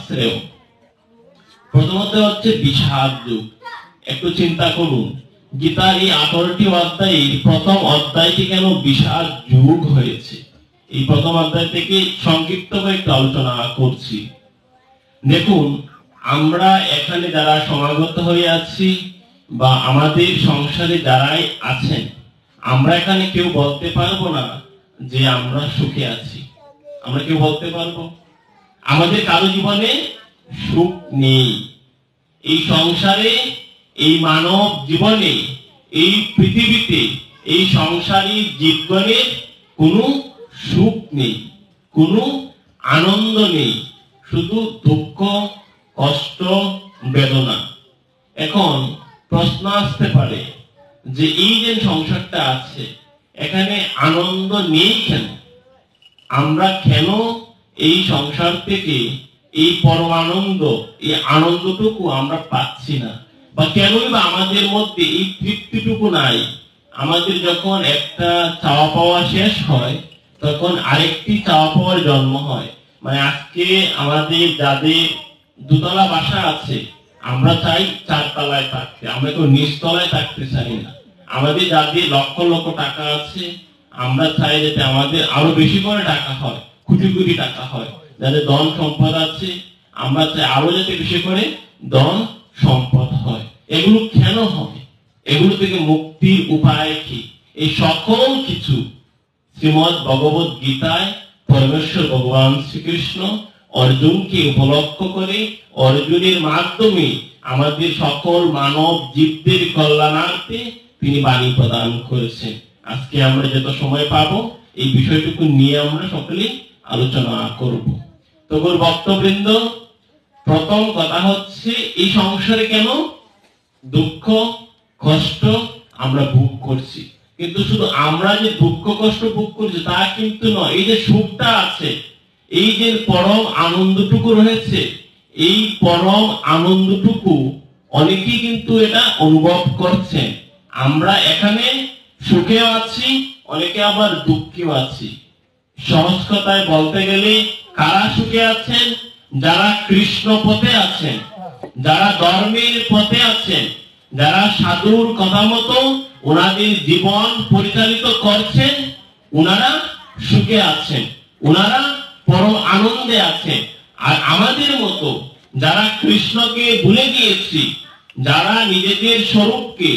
শ্রেয়। প্রথমত হচ্ছে বিষাদ যুগ। একটু চিন্তা করুন, গীতার এই 18টি অধ্যায়ের প্রথম অধ্যায়টি কেন বিষাদ যুগ হয়েছে। এই প্রথম অধ্যায় থেকে সংক্ষিপ্ত করে একটু আলোচনা করছি। দেখুন, আমরা এখানে যারা সমাগত হয়ে আছি বা আমাদের সংসারে যারাই আছেন, আমরা এখানে কেউ বলতে পারবো না যে আমরা সুখে আছি। আমরা কেউ বলতে পারবো? আমাদের কারো জীবনে সুখ নেই। এই সংসারে, এই মানব জীবনে, এই পৃথিবীতে, এই সংসারী জীবনের কোনো সুখ নেই, কোনো আনন্দ নেই, শুধু দুঃখ, কষ্ট, বেদনা। এখন প্রশ্ন আসতে পারে যে এই যে সংসারটা আছে, এখানে আনন্দ নেই কেন? আমরা কেন এই সংসার থেকে এই পরমানন্দ, এই আনন্দটুকু আমরা পাচ্ছি না? বা কেনই বা আমাদের মধ্যে এই তৃপ্তিটুকু নাই? আমাদের যখন একটা চাওয়া পাওয়া শেষ হয়, তখন আরেকটি চাওয়া পাওয়ার জন্ম হয়। মানে আজকে আমাদের যাদের দুতলা বাসা আছে, আমরা চাই 4 তলায় থাকতে, আমরা কেউ নিচতলায় থাকতে চাই না। আমাদের যাদের লক্ষ লক্ষ টাকা আছে, আমরা চাই যাতে আমাদের আরো বেশি করে টাকা হয়, কোটি কোটি টাকা হয়। যাদের ধন সম্পদ আছে, আমরা চাই আরো যাতে বেশি করে ধন সম্পদ হয়। এগুলো কেন হবে? এগুলো থেকে মুক্তির উপায় কি? এই সকল কিছু শ্রীমদ্ ভগবত গীতায় পরমেশ্বর ভগবান শ্রীকৃষ্ণ অর্জুনকে উপলক্ষ করে, অর্জুনের মাধ্যমে আমাদের সকল মানব জীবদের কল্যাণার্থে তিনি বাণী প্রদান করেছেন। আজকে আমরা যত সময় পাবো এই বিষয়টুকু নিয়ে আমরা সকলে আলোচনা করব। তো ভক্তবৃন্দ, প্রথম কথা হচ্ছে এই সংসারে কেন দুঃখ কষ্ট আমরা ভোগ করছি। কিন্তু শুধু আমরা যে দুঃখ কষ্ট ভোগ করছি তা কিন্তু নয়। এই যে সুখটা আছে, এই যে পরম আনন্দটুকু রয়েছে, এই পরম আনন্দটুকু অনেকেই কিন্তু এটা অনুভব করছেন। আমরা এখানে সুখেও আছি, অনেকে আবার দুঃখেও আছি। সহজ কথায় বলতে গেলে কারা সুখে আছেন? যারা কৃষ্ণ পথে আছেন, যারা ধর্মের পথে আছেন, যারা সাধুর কথা মতো ওনাদের জীবন পরিচালিত করছেন, ওনারা সুখে আছেন, ওনারা পরম আনন্দে আছেন। আর আমাদের মতো যারা কৃষ্ণকে ভুলে গিয়েছি, যারা নিজেদের স্বরূপকে,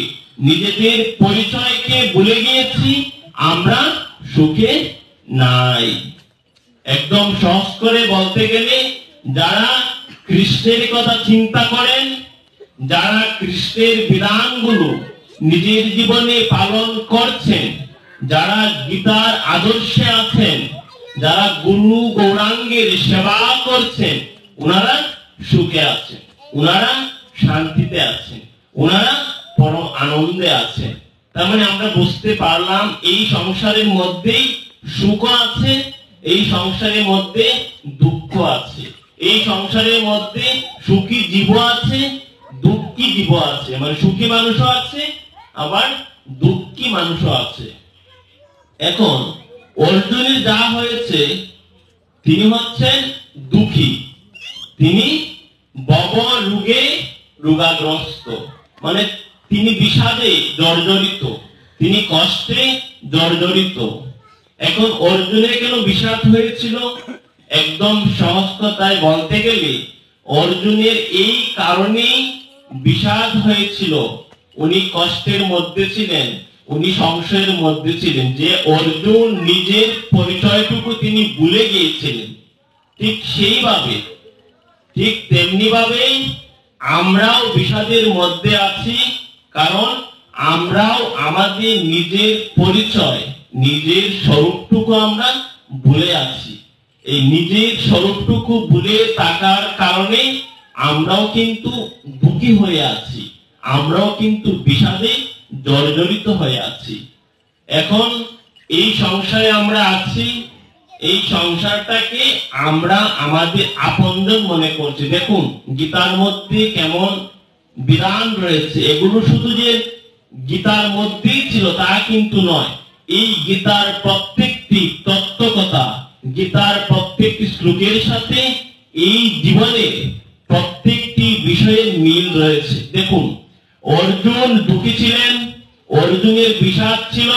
নিজেদের পরিচয়কে ভুলে গিয়েছি, আমরা সুখে নাই। একদম সহজ করে বলতে গেলে যারা কৃষ্ণের কথা চিন্তা করেন, যারা কৃষ্ণের বিধানগুলো নিজের জীবনে পালন করছেন, যারা গীতার আদর্শে আছেন, যারা গুরু গৌরাঙ্গের সেবা করছেন, ওনারা সুখে আছেন, ওনারা শান্তিতে আছেন, ওনারা পরম আনন্দে আছেন। তার মানে আমরা বুঝতে পারলাম এই সংসারের মধ্যেই সুখ আছে, এই সংসারের মধ্যে দুঃখ আছে, এই সংসারের মধ্যে সুখী জীব আছে, দুঃখী জীব আছে। মানে সুখী মানুষও আছে, আবার দুঃখী মানুষও আছে। এখন অর্জুনের যা হয়েছে, তিনি হচ্ছেন দুঃখী, তিনি ভব রোগে রোগাগ্রস্ত, মানে তিনি বিষাদে জর্জরিত, তিনি কষ্টে জর্জরিত। এখন অর্জুনের কেন বিষাদ হয়েছিল? একদম সহজ কথায় বলতে গেলে অর্জুনের এই কারণেই বিষাদ হয়েছিল। উনি কষ্টের মধ্যে ছিলেন, উনি সংশয়ের মধ্যে ছিলেন যে অর্জুন নিজের পরিচয়টুকু তিনি ভুলে গিয়েছিলেন। ঠিক সেইভাবে, ঠিক তেমনি ভাবেই আমরাও বিষাদের মধ্যে আছি, কারণ আমরাও আমাদের নিজের পরিচয়, নিজের স্বরূপটুকু আমরা ভুলে আছি। এই নিজের স্বরূপটুকু ভুলে থাকার কারণে আমরাও কিন্তু দুঃখী হয়ে আছি, আমরাও কিন্তু বিষাদে জর্জরিত হয়ে আছি। এখন এই সংসারে আমরা আছি, এই সংসারটাকে আমরা আমাদের আপনজন মনে করছি। দেখুন গীতার মধ্যে কেমন বিধান রয়েছে। এগুলো শুধু যে গীতার মধ্যেই ছিল তা কিন্তু নয়। এই গীতার প্রত্যেকটি তত্ত্ব কথা, গীতার প্রত্যেকটি শ্লোকের সাথে এই জীবনে প্রত্যেকটি বিষয়ের মিল রয়েছে। দেখুন, অর্জুন দুঃখী ছিলেন, অর্জুনের বিষাদ ছিল।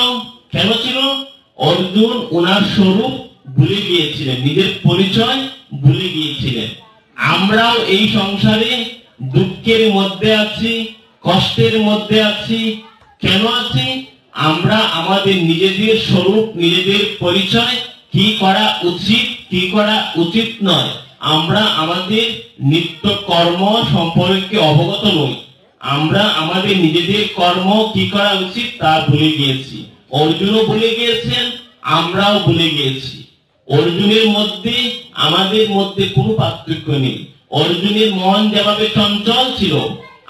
কেন ছিল? অর্জুন ওনার স্বরূপ ভুলে গিয়েছিলেন, নিজের পরিচয় ভুলে গিয়েছিলেন। আমরাও এই সংসারে দুঃখের মধ্যে আছি, কষ্টের মধ্যে আছি। কেন আছি? আমরা আমাদের নিজেদের স্বরূপ, নিজেদের পরিচয়, কি করা উচিত, কি করা উচিত নয়, আমরা আমাদের নিত্য কর্ম সম্পর্কে অবগত নই। আমরা আমাদের নিজেদের কর্ম কি করা উচিত তা ভুলে গিয়েছি। অর্জুনও ভুলে গিয়েছেন, আমরাও ভুলে গিয়েছি। অর্জুনের মধ্যে আমাদের মধ্যে কোনো পার্থক্য নেই। অর্জুনের মন যেভাবে চঞ্চল ছিল,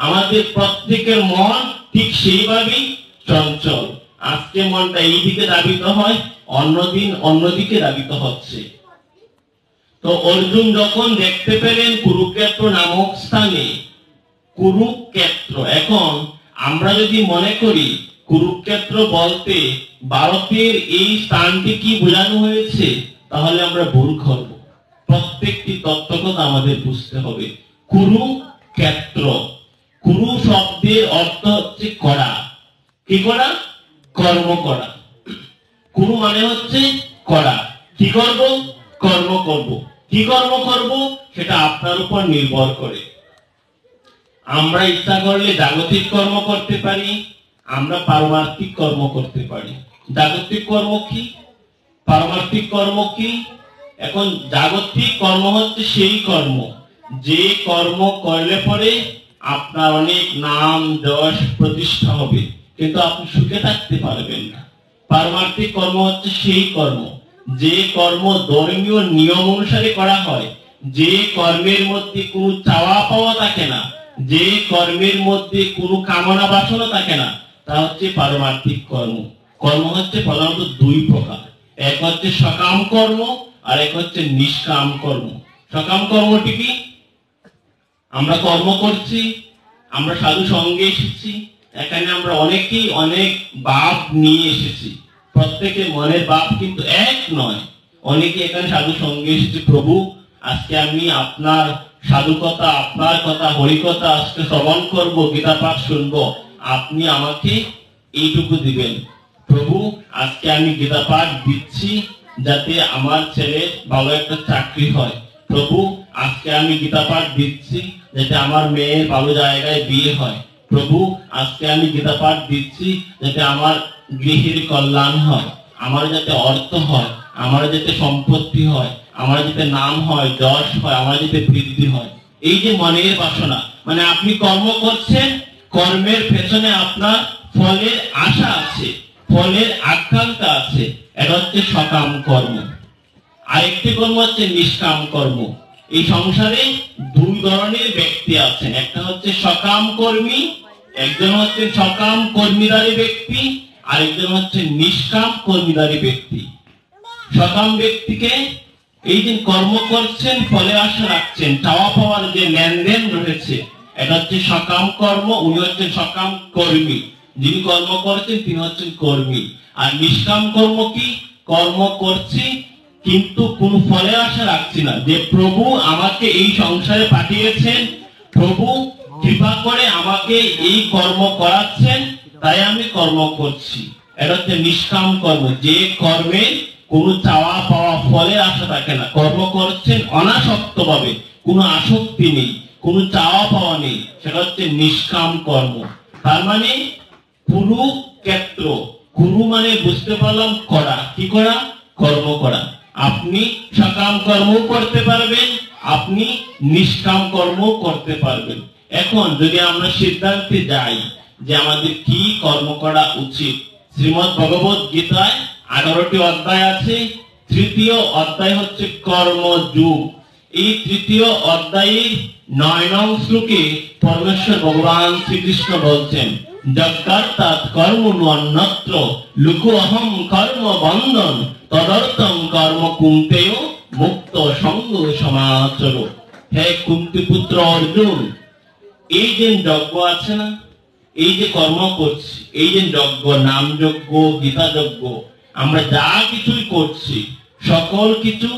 আমাদের প্রত্যেকের মন ঠিক সেইভাবেই চঞ্চল। আজকে মনটা এইদিকে ধাবিত হয়, অন্যদিন অন্যদিকে ধাবিত হচ্ছে। তো অর্জুন যখন দেখতে পেলেন কুরুক্ষেত্র নামক স্থানে, কুরুক্ষেত্র, এখন আমরা যদি মনে করি কুরুক্ষেত্র বলতে ভারতের এই স্থানটি কি বোঝানো হয়েছে, তাহলে আমরা ভুল করব। প্রত্যেকটি তত্ত্বকথা আমাদের বুঝতে হবে। কুরুক্ষেত্র, কুরু শব্দের অর্থ হচ্ছে করা। কি করা? কর্ম করা। কুরু মানে হচ্ছে করা। কি করব? কর্ম করব। কি কর্ম করব সেটা আপনার উপর নির্ভর করে। আমরা ইচ্ছা করলে জাগতিক কর্ম করতে পারি, আমরা পারমার্থিক কর্ম করতে পারি। জাগতিক কর্ম কি, পারমার্থিক কর্ম কি? এখন জাগতিক কর্ম হচ্ছে সেই কর্ম যে কর্ম করলে পরে আপনার অনেক নাম যশ প্রতিষ্ঠা হবে, কিন্তু আপনি সুখে থাকতে পারবেন না। পারমার্থিক কর্ম হচ্ছে সেই কর্ম যে কর্ম ধর্মীয় নিয়ম অনুসারে করা হয়, যে কর্মের মধ্যে কোনো চাওয়া পাওয়া থাকে না, যে কর্মের মধ্যে কোনো কামনা বাসনা থাকে না, তা হচ্ছে পারমার্থিক কর্ম। কর্ম হচ্ছে প্রধানত দুই প্রকার, এক হচ্ছে সকাম কর্ম আর এক হচ্ছে নিষ্কাম কর্ম। সকাম কর্মটি কি? আমরা কর্ম করছি, আমরা সাধু সঙ্গে এসেছি, এখানে আমরা অনেকেই অনেক ভাব নিয়ে এসেছি, প্রত্যেকের মনের ভাব কিন্তু এক নয়। অনেকে এখানে সাধু সঙ্গে এসেছে, প্রভু আজকে আমি আপনার সাধুকথা, আপনার কথা, হরিকথা আজকে শ্রবণ করব, গীতা পাঠ শুনবো, আপনি আমাকে এইটুকু দিবেন। প্রভু আজকে আমি গীতা পাঠ দিচ্ছি যাতে আমার ছেলে ভালো একটা চাকরি হয়। প্রভু আজকে আমি গীতা পাঠ দিচ্ছি যাতে আমার মেয়ে ভালো জায়গায় বিয়ে হয়। প্রভু আজকে আমি গীতা পাঠ দিচ্ছি যাতে আমার গৃহের কল্যাণ হয়, আমার যাতে অর্থ হয়, আমার যাতে সম্পত্তি হয়, আমার যাতে নাম হয়, যশ হয়, আমার যাতে বৃদ্ধি হয়। এই যে মনের বাসনা, মানে আপনি কর্ম করছেন, কর্মের পেছনে আপনার ফলের আশা আছে, ফলের আকাঙ্ক্ষা আছে, এটা হচ্ছে সকাম কর্ম। আরেকটি কর্ম হচ্ছে নিষ্কাম কর্ম। এই সংসারে দুই ধরনের ব্যক্তি আছেন, একটা হচ্ছে সকাম কর্মী, একজন হচ্ছে সকাম কর্মীদারী ব্যক্তি, আরেকজন হচ্ছে নিষ্কাম কর্মীদারী ব্যক্তি। সকাম ব্যক্তিকে এই যে কর্ম করছেন, ফলে আশা রাখছেন, চাওয়া পাওয়ার যে লেনদেন রয়েছে, এটা হচ্ছে সকাম কর্ম, উনি হচ্ছেন সকাম কর্মী। যিনি কর্ম করছেন তিনি হচ্ছেন কর্মী। আর নিষ্কাম কর্ম কি? কর্ম করছি কিন্তু কোন ফলে আশা রাখছি না, যে প্রভু আমাকে এই সংসারে পাঠিয়েছেন, প্রভু কৃপা করে আমাকে এই কর্ম করাচ্ছেন, তাই আমি কর্ম করছি। এটা হচ্ছে নিষ্কাম কর্ম, যে কর্মে কোনো চাওয়া পাওয়া ফলের আশা থাকে না, কর্ম করছেন অনাসক্ত ভাবে, কোনো আসক্তি নেই, কোনো চাওয়া পাওয়া নেই, সেটা হচ্ছে নিষ্কাম কর্ম। তার মানে কুরুক্ষেত্র, কুরু মানে বুঝতে পারলাম করা। কি করা? কর্ম করা। আপনি সকাম কর্ম করতে পারবেন, আপনি নিষ্কাম কর্ম করতে পারবেন। এখন যদি আমরা সিদ্ধান্তে যাই যে আমাদের কি কর্ম করা উচিত, শ্রীমদ্ ভগবত গীতায় 18টি অধ্যায় আছে, তৃতীয় অধ্যায় হচ্ছে কর্মযোগ। এই তৃতীয় অধ্যায়ের 9 নং শ্লোকে পরমেশ্বর ভগবান শ্রীকৃষ্ণ বলছেন, যজ্ঞার্থাৎ কর্মণু অন্যত্র লুকু অহং কর্ম বন্ধন তদর্থং কর্ম কুন্তেয় মুক্ত সঙ্গ সমাচর। হে কুন্তি পুত্র অর্জুন, এই যে যজ্ঞ আছে না, এই যে কর্ম করছি, এই যে যজ্ঞ, নাম যজ্ঞ, গীতা যজ্ঞ, আমরা যা কিছুই করছি সকল কিছু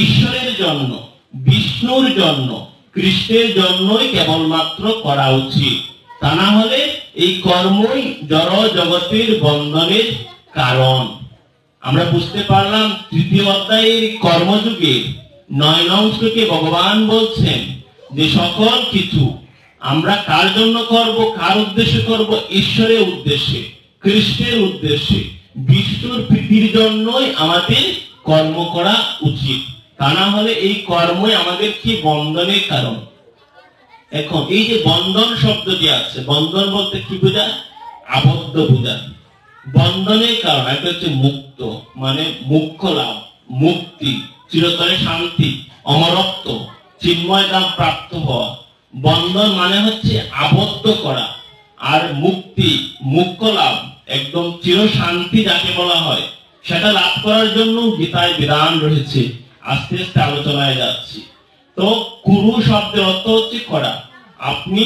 ঈশ্বরের জন্য, বিষ্ণুর জন্য, কৃষ্ণের জন্যই কেবলমাত্র করা উচিত। তা না হলে এই কর্মই জড় জগতের বন্ধনের কারণ। আমরা বুঝতে পারলাম তৃতীয় অধ্যায়ের কর্মযুগে 9 নং শ্লোকে ভগবান বলছেন যে সকল কিছু আমরা কার জন্য করব, কার উদ্দেশ্যে করব? ঈশ্বরের উদ্দেশ্যে, কৃষ্ণের উদ্দেশ্যে, বিষ্ণুর প্রীতির জন্যই আমাদের কর্ম করা উচিত। তা না হলে এই কর্মই আমাদের কি বন্ধনের কারণ। এখন এই যে বন্ধন শব্দটি আছে, বন্ধন বলতে কি বোঝায়? আবদ্ধ বোঝায়। বন্ধনের কারণ একটা হচ্ছে মুক্ত, মানে মুখ্য লাভ, মুক্তি, চিরতরে শান্তি, অমরত্ব, চিন্ময় ধাম প্রাপ্ত হওয়া। বন্ধন মানে হচ্ছে আবদ্ধ করা, আর মুক্তি, মুখ্য লাভ, একদম চির শান্তি যাকে বলা হয়, সেটা লাভ করার জন্য গীতায় বিধান রয়েছে। আস্তে আস্তে আলোচনায় যাচ্ছি। তো কুরু শব্দের অর্থ হচ্ছে করা। আপনি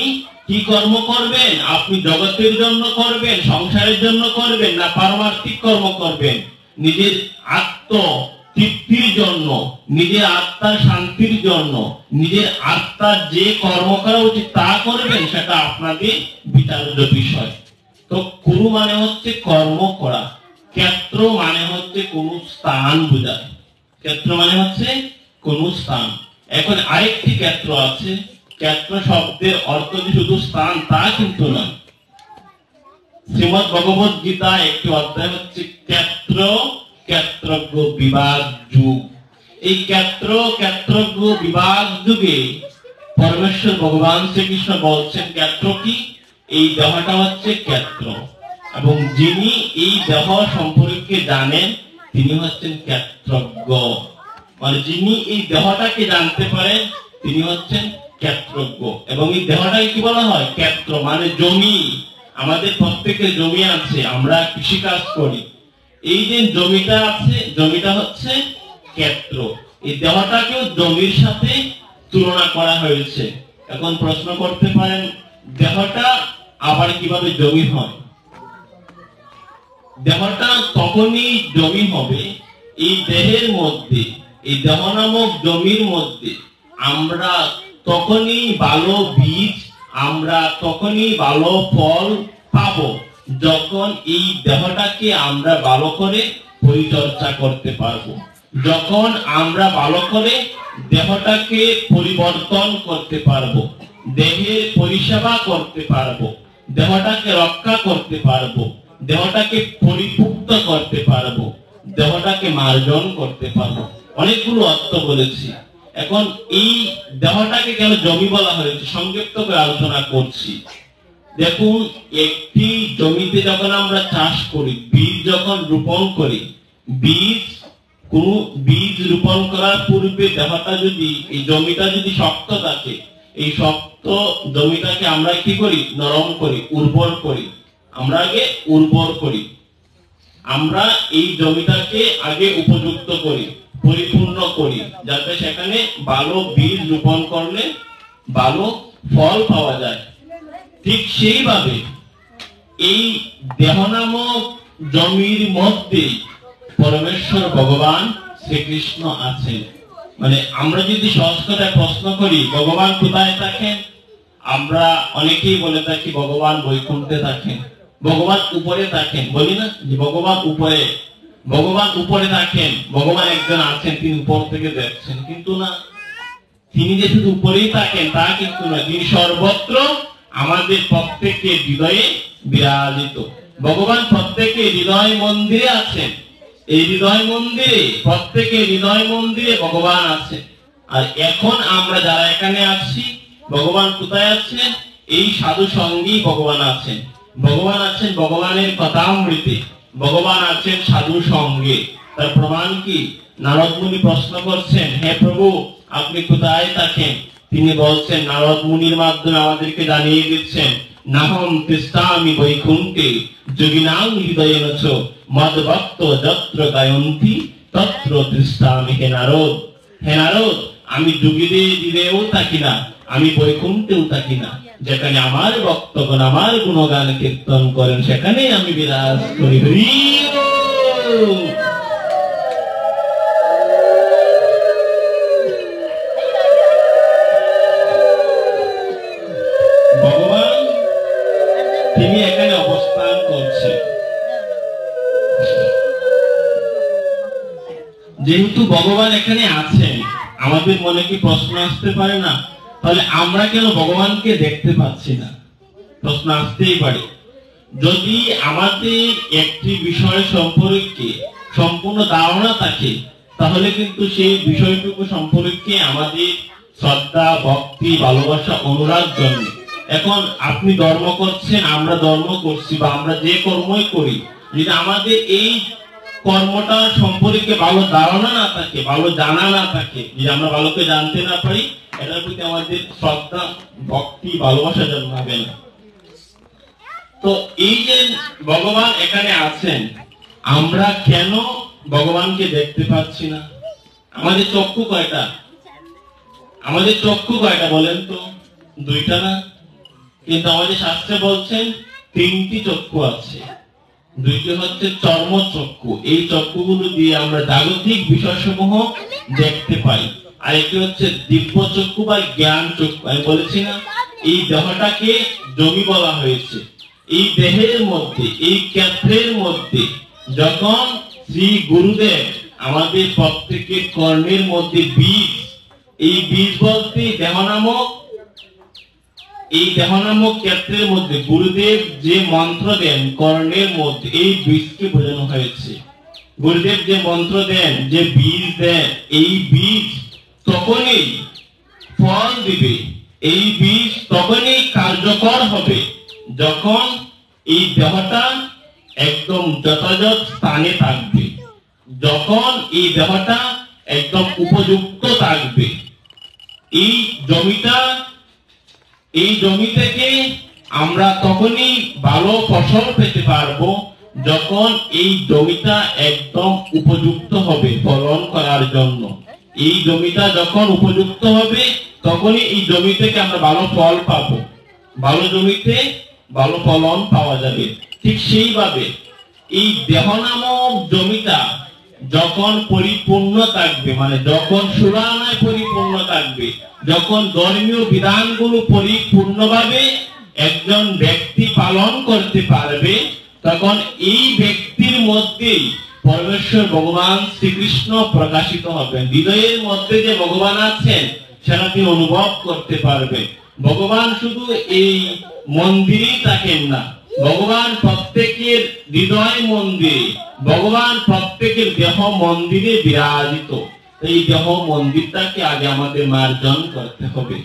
কি কর্ম করবেন? আপনি জগতের জন্য করবেন, সংসারের জন্য করবেন, না পারমার্থিক কর্ম করবেন? নিজের আত্ম তৃপ্তির জন্য, নিজের আত্মার শান্তির জন্য, নিজের আত্মার যে কর্ম করা উচিত তা করবেন, সেটা আপনাদের বিচার্য বিষয়। তো কুরু মানে হচ্ছে কর্ম করা। ক্ষেত্র মানে হচ্ছে কোন স্থান বোঝায়। ক্ষেত্র মানে হচ্ছে কোন স্থান। এখন আরেকটি ক্ষেত্র আছে। ক্ষেত্র শব্দের অর্থ যে শুধু স্থান তা কিন্তু না। শ্রীমদ্ ভগবদ গীতা একটি অধ্যায় হচ্ছে ক্ষেত্র ক্ষেত্রজ্ঞ বিভাগ যুগ। এই ক্ষেত্র ক্ষেত্রজ্ঞ বিভাগ যুগে পরমেশ্বর ভগবান শ্রীকৃষ্ণ বলছেন ক্ষেত্র কি? এই দেহটা হচ্ছে ক্ষেত্র, এবং যিনি এই দেহ সম্পর্কে জানেন তিনি হচ্ছেন ক্ষেত্রজ্ঞ। মানে যিনি এই দেহটাকে জানতে পারেন তিনি হচ্ছেন ক্ষেত্রজ্ঞ। এবং এই দেহটাকে কি বলা হয়? ক্ষেত্র, মানে জমি। আমাদের প্রত্যেকের জমি আছে, আমরা কৃষিকাজ করি। এই যে জমিটা আছে, জমিটা হচ্ছে ক্ষেত্র। এই দেহটাকেও জমির সাথে তুলনা করা হয়েছে। এখন প্রশ্ন করতে পারেন, দেহটা আবার কিভাবে জমি হয়? দেহটা তখনই জমি হবে এই দেহের মধ্যে, এই দেহ নামক জমির মধ্যে আমরা তখনই ভালো বীজ, আমরা তখনই ভালো ফল পাবো যখন এই দেহটাকে আমরা ভালো করে পরিচর্যা করতে পারবো, যখন আমরা ভালো করে দেহটাকে পরিবর্তন করতে পারবো, দেহের পরিষেবা করতে পারবো, দেহটাকে রক্ষা করতে পারবো, দেহটাকে পরিপুক্ত করতে পারবো, দেহটাকে মার্জন করতে পারবো। অনেকগুলো অর্থ বলেছি। এখন এই দেহটাকে কেন জমি বলা হয়েছে সংক্ষিপ্ত করে আলোচনা করছি। দেখুন, একটি জমিতে যখন আমরা চাষ করি, বীজ যখন রোপণ করি, বীজ রোপণ করার পূর্বে দেহটা যদি, এই জমিটা যদি শক্ত থাকে, এই শক্ত জমিটাকে আমরা কি করি? নরম করি, উর্বর করি। আমরা আগে উর্বর করি, আমরা এই জমিটাকে আগে উপযুক্ত করি, পরিপূর্ণ করি, যাতে সেখানে ভালো বীজ রোপণ করলে ভালো ফল পাওয়া যায়। ঠিক সেইভাবে এই দেহ নামক জমির মধ্যে পরমেশ্বর ভগবান শ্রীকৃষ্ণ আছেন। মানে আমরা যদি সহজ করে প্রশ্ন করি ভগবান কোথায় থাকেন, আমরা অনেকেই বলে থাকি ভগবান বৈকুণ্ঠে থাকেন, ভগবান উপরে থাকেন। বলি না যে ভগবান উপরে, ভগবান উপরে থাকেন, ভগবান একজন আছেন, তিনি উপর থেকে দেখছেন। কিন্তু না, তিনি যে শুধু উপরেই থাকেন তা কিন্তু না, তিনি সর্বত্র আমাদের প্রত্যেকের হৃদয়ে বিরাজিত। ভগবান প্রত্যেকের হৃদয় মন্দিরে আছেন। এই হৃদয় মন্দিরে, প্রত্যেকের হৃদয় মন্দিরে ভগবান আছেন। আর এখন আমরা যারা এখানে আছি, ভগবান কোথায় আছেন? এই সাধু সঙ্গেই ভগবান আছেন। ভগবান আছেন ভগবানের কথামৃতে, ভগবান আছেন সাধু সঙ্গে। তার প্রমাণ কি? নারদ মুনি প্রশ্ন করছেন, হে প্রভু আপনি কোথায় থাকেন? তিনি বলছেন, নারদ মুনির মাধ্যমে আমাদেরকে জানিয়ে দিচ্ছেন, নাহম তিষ্ঠামি বৈকুণ্ঠে যোগিনাং হৃদয়েন চ মদ্ভক্ত যত্র গায়ন্তি তত্র তিষ্ঠামি। হে নারদ, হে নারদ, আমি যোগীদের হৃদয়েও থাকি না, আমি বৈকুণ্ঠেও থাকি না। যেখানে আমার ভক্তগণ আমার গুণগান কীর্তন করেন সেখানেই আমি বিরাজ করি। যেহেতু ভগবান এখানে আছেন, আমাদের মনে কি প্রশ্ন আসতে পারে না, তাহলে আমরা কেন ভগবানকে দেখতে পাচ্ছি না? প্রশ্ন আসতেই পারে। যদি আমাদের একটি বিষয় সম্পর্কে সম্পূর্ণ ধারণা থাকে, তাহলে কিন্তু সেই বিষয়টুকু সম্পর্কে আমাদের শ্রদ্ধা, ভক্তি, ভালোবাসা, অনুরাগ জন্মে। এখন আপনি ধর্ম করছেন, আমরা ধর্ম করছি, বা আমরা যে কর্মই করি, যদি আমাদের এই কর্মটা সম্পর্কে ভালো ধারণা না থাকে, ভালো জানা না থাকে, যদি আমরা ভালো করে জানতে না পারি, এটার প্রতি আমাদের শ্রদ্ধা, ভক্তি, ভালোবাসা জন্মাবে না। তো এই যে ভগবান এখানে আছেন, আমরা কেন ভগবানকে দেখতে পাচ্ছি না? আমাদের চক্ষু কয়টা? আমাদের চক্ষু কয়টা বলেন তো? দুইটা না? কিন্তু আমাদের শাস্ত্রে বলছেন তিনটি চক্ষু আছে। দুইটি হচ্ছে চর্ম চক্ষু, এই চক্ষুগুলো দিয়ে আমরা জাগতিক বিষয়সমূহ দেখতে পাই। আর একটি হচ্ছে দিব্য চক্ষু বা জ্ঞান চক্ষু। আমি বলেছি না, এই দেহটাকে জমি বলা হয়েছে। এই দেহের মধ্যে, এই ক্ষেত্রের মধ্যে যখন শ্রী গুরুদেব আমাদের প্রত্যেকের কর্ণের মধ্যে বীজ, এই বীজ বলতে দেহ নামক, এই দেহ নামক ক্ষেত্রের মধ্যে গুরুদেব যে মন্ত্র দেন কর্ণের মধ্যে, এই বীজকে বোঝানো হয়েছে। গুরুদেব যে মন্ত্র দেন, যে বীজ দেন, এই বীজ তখনই ফল দিবে, এই বীজ তখনই কার্যকর হবে যখন এই দেহটা একদম যথাযথ স্থানে থাকবে, যখন এই দেহটা একদম উপযুক্ত থাকবে। এই জমিটা, এই জমি থেকে আমরা তখনই ভালো ফসল পেতে পারবো যখন এই জমিটা একদম উপযুক্ত হবে ফলন করার জন্য। এই জমিটা যখন উপযুক্ত হবে, তখনই এই জমি থেকে আমরা ভালো ফল পাবো, ভালো জমিতে ভালো ফলন পাওয়া যাবে। ঠিক সেইভাবে এই দেহ নামক জমিটা যখন পরিপূর্ণ থাকবে, মানে যখন সুরানায় পরিপূর্ণ থাকবে, যখন ধর্মীয় বিধানগুলো পরিপূর্ণভাবে একজন ব্যক্তি পালন করতে পারবে, তখন এই ব্যক্তির মধ্যেই পরমেশ্বর ভগবান শ্রীকৃষ্ণ প্রকাশিত হবেন। হৃদয়ের মধ্যে যে ভগবান আছেন সেটা তিনি অনুভব করতে পারবে। ভগবান শুধু এই মন্দিরেই থাকেন না, ভগবান প্রত্যেকের হৃদয় মন্দিরে, ভগবান প্রত্যেকের দেহ মন্দিরে বিরাজিত। এই দেহ মন্দিরটাকে আগে আমাদের মার্জন করতে হবে,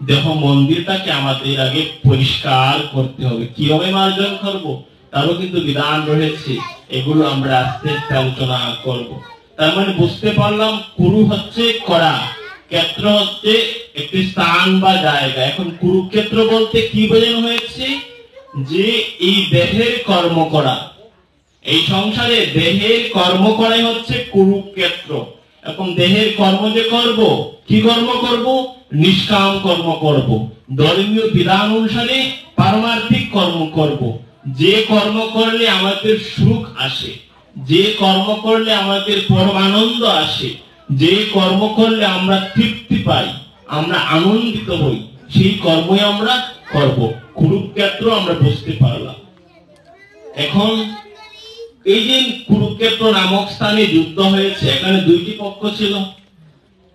দেহ মন্দিরটাকে আমাদের আগে পরিষ্কার করতে হবে। কিভাবে মার্জন করব তারও কিন্তু বিধান রয়েছে, এগুলো আমরা আস্তে আস্তে আলোচনা করব। তার মানে বুঝতে পারলাম, কুরু হচ্ছে করা, ক্ষেত্র হচ্ছে একটি স্থান বা জায়গা। এখন কুরুক্ষেত্র বলতে কি বোঝানো হয়েছে? যে এই দেহের কর্ম করা, এই সংসারে দেহের কর্ম করাই হচ্ছে কুরুক্ষেত্র। এখন দেহের কর্ম যে করব, কি কর্ম করব? নিষ্কাম কর্ম করব, ধর্মীয় বিধান অনুসারে পারমার্থিক কর্ম করব। যে কর্ম করলে আমাদের সুখ আসে, যে কর্ম করলে আমাদের পরম আনন্দ আসে, যে কর্ম করলে আমরা তৃপ্তি পাই, আমরা আনন্দিত হই, সেই কর্মই আমরা করব। কুরুক্ষেত্র আমরা বুঝতে পারলাম। এখন এই যে কুরুক্ষেত্র নামক স্থানে যুদ্ধ হয়েছে, এখানে দুইটি পক্ষ ছিল,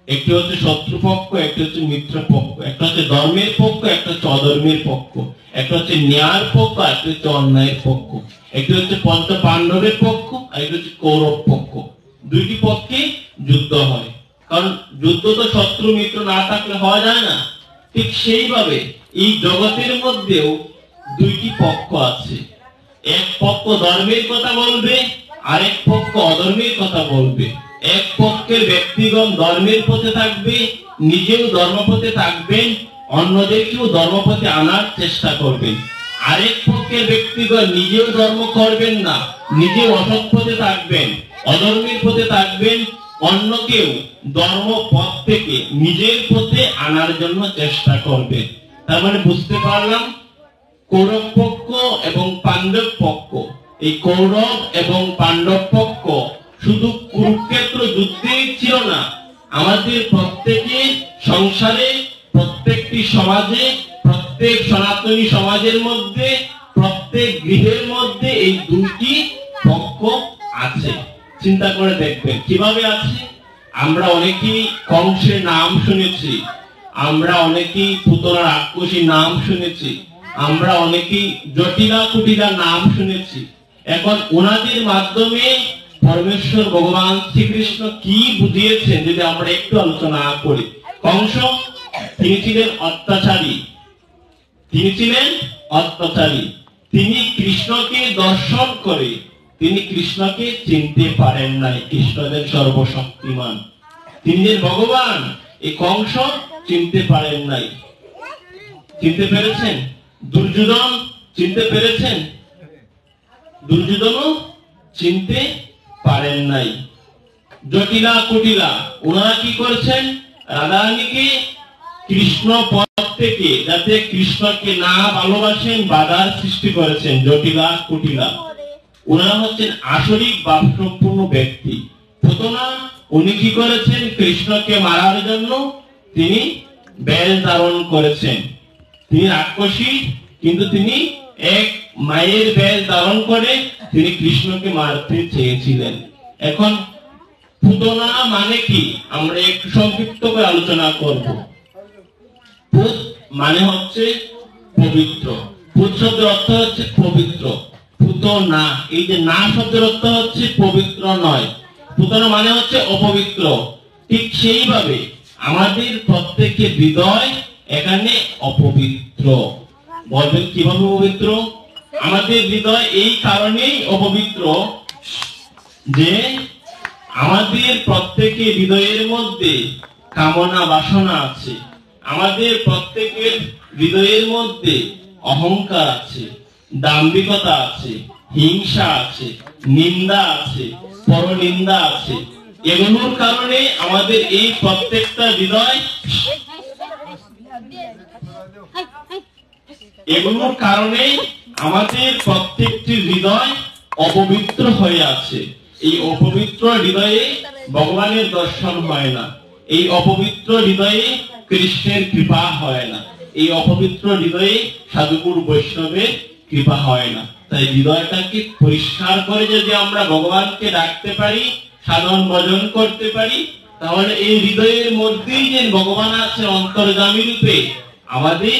একটি হচ্ছে শত্রুপক্ষ, একটি হচ্ছে মিত্র পক্ষ, একটা হচ্ছে ধর্মের পক্ষ, একটা হচ্ছে অধর্মের পক্ষ, একটা হচ্ছে ন্যায়ের পক্ষ, একটা হচ্ছে অন্যায়ের পক্ষ, একটি হচ্ছে পঞ্চ পাণ্ডবের পক্ষ, আর একটি হচ্ছে কৌরব পক্ষ। দুইটি পক্ষে যুদ্ধ হয়, কারণ যুদ্ধ তো শত্রু মিত্র না থাকলে হওয়া যায় না। ঠিক সেইভাবে এই জগতের মধ্যেও দুইটি পক্ষ আছে। এক পক্ষ ধর্মের কথা বলবে, আরেক পক্ষ অধর্মের কথা বলবে। এক পক্ষের ব্যক্তিগণ ধর্মের পথে থাকবে, নিজেও ধর্মপথে থাকবেন, অন্যদেরকেও ধর্মপথে আনার চেষ্টা করবেন। আরেক পক্ষের ব্যক্তিগণ নিজেও ধর্ম করবেন না, নিজেও অসৎ পথে থাকবেন, অধর্মের পথে থাকবেন, অন্যকেও ধর্ম পথ থেকে নিজের পথে আনার জন্য চেষ্টা করবেন। তার মানে বুঝতে পারলাম, কৌরব পক্ষ এবং পাণ্ডব পক্ষ, এই কৌরব এবং পাণ্ডব পক্ষ শুধু কুরুক্ষেত্র যুদ্ধে ছিল না, আমাদের প্রত্যেকের সংসারে, প্রত্যেকটি সমাজে, প্রত্যেক সনাতনী সমাজের মধ্যে, প্রত্যেক গৃহের মধ্যে এই দুটি পক্ষ আছে। চিন্তা করে দেখবেন কিভাবে আছে। আমরা অনেকেই কংসের নাম শুনেছি, আমরা অনেকেই পুতনা রাক্ষসীর নাম শুনেছি, আমরা অনেকেই জটিলা কুটিলা নাম শুনেছি। এখন ওনাদের মাধ্যমে পরমেশ্বর ভগবান শ্রীকৃষ্ণ কি বুঝিয়েছেন যদি আমরা একটু আলোচনা করি। কংস তিনি ছিলেন অত্যাচারী, তিনি কৃষ্ণকে দর্শন করে তিনি কৃষ্ণকে চিনতে পারেন নাই। কৃষ্ণদেব সর্বশক্তিমান, তিনি যে ভগবান, এই কংস চিনতে পারেন নাই। চিনতে পেরেছেন? দুর্যোধন চিনতে পেরেছেন? দুর্যোধনও চিনতে পারেন নাই। জটিলা কুটিলা ওনারা কি করেছেন? রাধারানীকে কৃষ্ণ পথ থেকে যাতে কৃষ্ণকে না ভালোবাসেন বাধার সৃষ্টি করেছেন। জটিলা কুটিলা ওনারা হচ্ছেন আসরিক ভাবসম্পন্ন ব্যক্তি। পুতনা উনি কি করেছেন? কৃষ্ণকে মারার জন্য তিনি বেল ধারণ করেছেন। তিনি রাক্ষসী, কিন্তু তিনি এক মায়ের বেল ধারণ করে তিনি কৃষ্ণকে মারতে চেয়েছিলেন। এখন পুতনা মানে কি আমরা একটু সংক্ষিপ্ত করে আলোচনা করব। পুত মানে হচ্ছে পবিত্র। পুত শব্দের অর্থ হচ্ছে পবিত্র। পুতনা, এই যে না শব্দের অর্থ হচ্ছে পবিত্র নয়, পুতনা মানে হচ্ছে অপবিত্র। ঠিক সেইভাবে আমাদের প্রত্যেকের হৃদয় এখানে অপবিত্র। বলবেন কিভাবে অপবিত্র? আমাদের হৃদয় এই কারণেই অপবিত্র যে আমাদের প্রত্যেকের হৃদয়ের মধ্যে কামনা বাসনা আছে, আমাদের প্রত্যেকের হৃদয়ের মধ্যে অহংকার আছে, দাম্ভিকতা আছে, হিংসা আছে, নিন্দা আছে, পরনিন্দা আছে। এগুলোর কারণে আমাদের এই প্রত্যেকটা হৃদয়, এগুলোর কারণে আমাদের প্রত্যেকটি হৃদয় অপবিত্র হয়ে আছে। এই অপবিত্র হৃদয়ে ভগবানের দর্শন হয় না, এই অপবিত্র হৃদয়ে কৃষ্ণের কৃপা হয় না, এই অপবিত্র হৃদয়ে সাধুগুরু বৈষ্ণবের কৃপা হয় না। তাই হৃদয়টাকে পরিষ্কার করে যদি আমরা ভগবানকে ডাকতে পারি, সাধন ভজন করতে পারি, তাহলে এই হৃদয়ের মধ্যেই যে ভগবান আছে অন্তর্যামী রূপে, আমাদের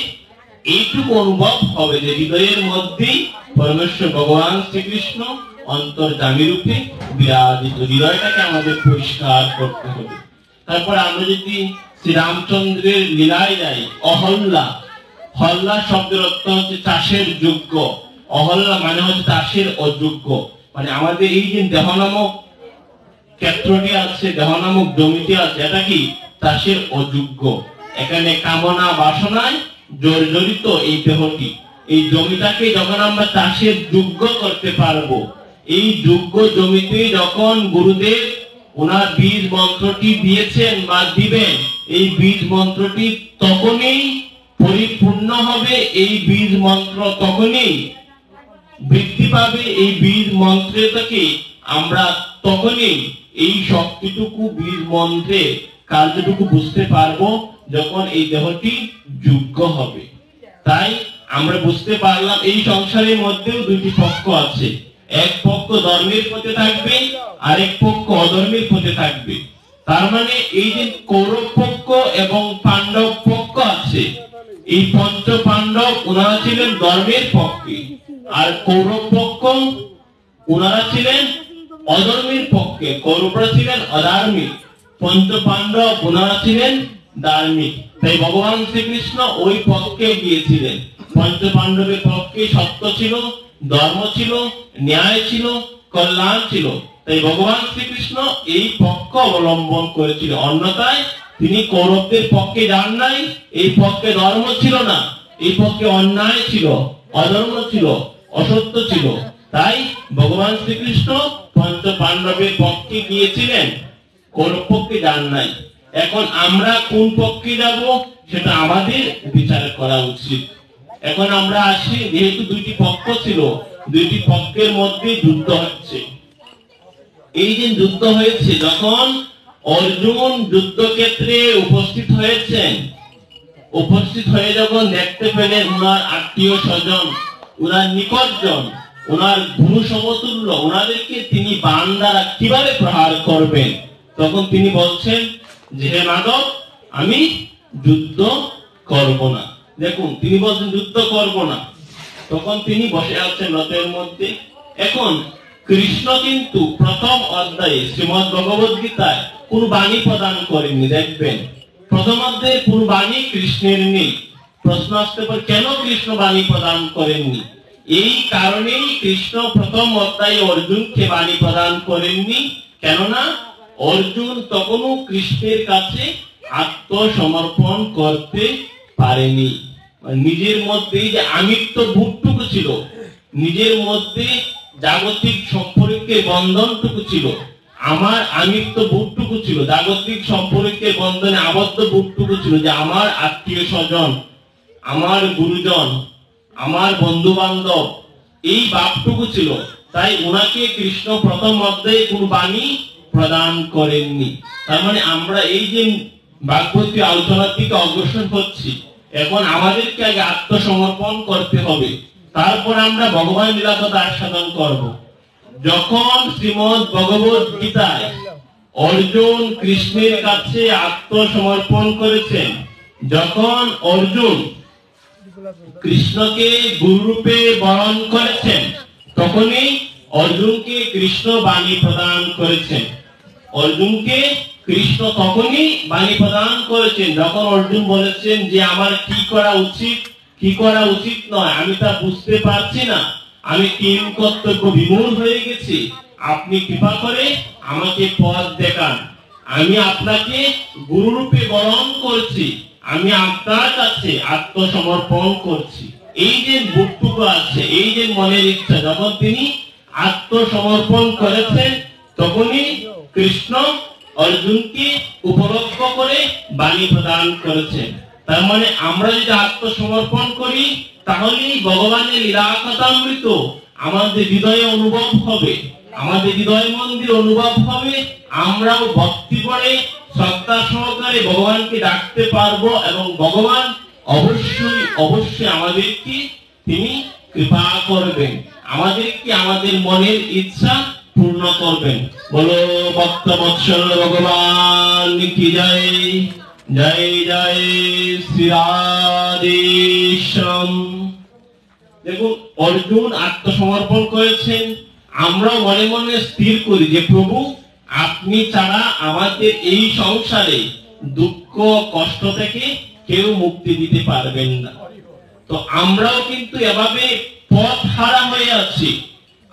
এইটুকু অনুভব হবে যে হৃদয়ের মধ্যেই পরমেশ্বর ভগবান শ্রীকৃষ্ণ অন্তর্যামী রূপে বিরাজিত। হৃদয়টাকে আমাদের পরিষ্কার করতে হবে। তারপর আমরা যদি শ্রীরামচন্দ্রের লীলায় যাই, অহল্লা, হল্লা শব্দের অর্থ হচ্ছে চাষের যোগ্য, অহল্লা মানে হচ্ছে চাষের অযোগ্য। মানে আমাদের এই যে দেহ নামক ক্ষেত্রটি আছে, দেহ নামক জমিটি আছে, এটা কি চাষের অযোগ্য। এখানে কামনা বাসনায় জর্জরিত এই দেহটি, এই জমিটাকে যখন আমরা চাষের যোগ্য করতে পারবো, এই যোগ্য জমিতে যখন গুরুদেব ওনার বীজ মন্ত্রটি দিয়েছেন বা দিবেন, এই বীজ মন্ত্রটি তখনই পরিপূর্ণ হবে, এই বীজ মন্ত্র তখনই বৃদ্ধি পাবে। এই বীজ মন্ত্রে থেকে আমরা তখনই এই শক্তিটুকু বীজ মন্ত্রে কার্যটুকু বুঝতে পারবো যখন এই দেহটি যোগ্য হবে। তাই আমরা বুঝতে পারলাম এই সংসারের মধ্যেও দুটি পক্ষ আছে, এক পক্ষ ধর্মের পথে থাকবে, আরেক পক্ষ অধর্মের পথে থাকবে। তার মানে এই যে কৌরব পক্ষ এবং পাণ্ডব পক্ষ আছে, এই পঞ্চ পাণ্ডব ওনারা ছিলেন ধর্মের পক্ষে, আর কৌরব পক্ষ ওনারা ছিলেন অধর্মের পক্ষে। কৌরবরা ছিলেন অধার্মিক, পঞ্চ পাণ্ডব ওনারা ছিলেন ধার্মিক। তাই ভগবান শ্রীকৃষ্ণ ওই পক্ষে গিয়েছিলেন। পঞ্চ পাণ্ডবের পক্ষে সত্য ছিল, ধর্ম ছিল, ন্যায় ছিল, কল্যাণ ছিল। তাই ভগবান শ্রীকৃষ্ণ এই পক্ষ অবলম্বন করেছিল। অন্যথায় তিনি কৌরবদের পক্ষে যান নাই। এই পক্ষে ধর্ম ছিল না, এই পক্ষে অন্যায় ছিল, অধর্ম ছিল, অসত্য ছিল। তাই ভগবান শ্রীকৃষ্ণ পঞ্চ পাণ্ডবের পক্ষে গিয়েছিলেন, কৌরব পক্ষে যান নাই। এখন আমরা কোন পক্ষে যাব সেটা আমাদের বিচার করা উচিত। এখন আমরা আসি, যেহেতু দুইটি পক্ষ ছিল, দুইটি পক্ষের মধ্যে যুদ্ধ হচ্ছে। এই যে যুদ্ধ হয়েছে, যখন অর্জুন যুদ্ধক্ষেত্রে উপস্থিত হয়েছেন, উপস্থিত হয়ে যখন দেখতে পেলেন ওনার আত্মীয় স্বজন, ওনার নিকটজন, ওনার গুরু সমতুল্য, ওনাদেরকে তিনি বাণ দ্বারা কিভাবে প্রহার করবেন, তখন তিনি বলছেন যে হে মাধব, আমি যুদ্ধ করব না। দেখুন, তিনি বলছেন যুদ্ধ করব না, তখন তিনি বসে আছেন রথের মধ্যে। এখন কৃষ্ণ কিন্তু প্রথম অধ্যায়ে শ্রীমদ্ ভগবদ গীতায় কোন বাণী প্রদান করেননি। দেখবেন প্রথম অধ্যায়ে কোন বাণী কৃষ্ণের নেই। প্রশ্ন আসতে পারে কেন কৃষ্ণ বাণী প্রদান করেননি? এই কারণেই কৃষ্ণ প্রথম অধ্যায়ে অর্জুনকে বাণী প্রদান করেননি, কেননা অর্জুন তখনও কৃষ্ণের কাছে আত্মসমর্পণ করতে পারেনি। নিজের মধ্যে যে আমিত্ব বোধটুকু ছিল, নিজের মধ্যে জাগতিক সম্পর্কের বন্ধনটুকু ছিল, আমার আমিত্ব বোধটুকু ছিল, জাগতিক সম্পর্কের বন্ধনে আবদ্ধ বোধটুকু ছিল, যে আমার আত্মীয় স্বজন, আমার গুরুজন, আমার বন্ধু বান্ধব, এই ভাবটুকু ছিল। তাই ওনাকে কৃষ্ণ প্রথম অধ্যায়ে কোন বাণী প্রদান করেননি। তার মানে আমরা এই যে ভাগবতী আলোচনার দিকে অগ্রসর হচ্ছি, এখন আমাদেরকে আগে আত্মসমর্পণ করতে হবে, তারপর আমরা ভগবান লীলাকথা আস্বাদন করব। যখন শ্রীমদ্ ভগবদ গীতায় অর্জুন কৃষ্ণের কাছে আত্মসমর্পণ করেছেন, যখন অর্জুন কৃষ্ণকে গুরুরূপে বরণ করেছেন, তখনই অর্জুনকে কৃষ্ণ বাণী প্রদান করেছেন। অর্জুনকে কৃষ্ণ তখনই বাণী প্রদান করেছেন যখন অর্জুন বলেছেন যে আমার কি করা উচিত, কি করা উচিত নয় আমি তা বুঝতে পারছি না, আমি কিং কর্তব্য বিমূঢ় হয়ে গেছি, আপনি কৃপা করে আমাকে পথ দেখান। আমি আপনাকে গুরুরূপে বরণ করছি, আমি আপনার কাছে আত্মসমর্পণ করছি। এই যে বুকটুকু আছে, এই যে মনের ইচ্ছা, যখন তিনি আত্মসমর্পণ করেছেন তখনই কৃষ্ণ অর্জুনকে উপলক্ষ করে বাণী প্রদান করেছেন। তার মানে আমরা যদি আত্মসমর্পণ করি তাহলেই ভগবানের লীলা কথামৃত আমাদের হৃদয়ে অনুভব হবে, আমাদের হৃদয় মন্দির অনুভব হবে। আমরাও ভক্তি করে শ্রদ্ধা সহকারে ভগবানকে ডাকতে পারবো এবং ভগবান অবশ্যই অবশ্যই আমাদেরকে তিনি কৃপা করবেন, আমাদেরকে আমাদের মনের ইচ্ছা পূর্ণ করবেন। বলো ভক্তবৎসল ভগবান কি জয়, জয় জয় শ্রী রাধেশ্যাম। দেখুন, অর্জুন আত্মসমর্পণ করেছেন। আমরাও মনে মনে স্থির করি যে প্রভু আপনি ছাড়া আমাদের এই সংসারে দুঃখ কষ্ট থেকে কেউ মুক্তি দিতে পারবেন না। তো আমরাও কিন্তু এভাবে পথ হারা হয়ে আছি,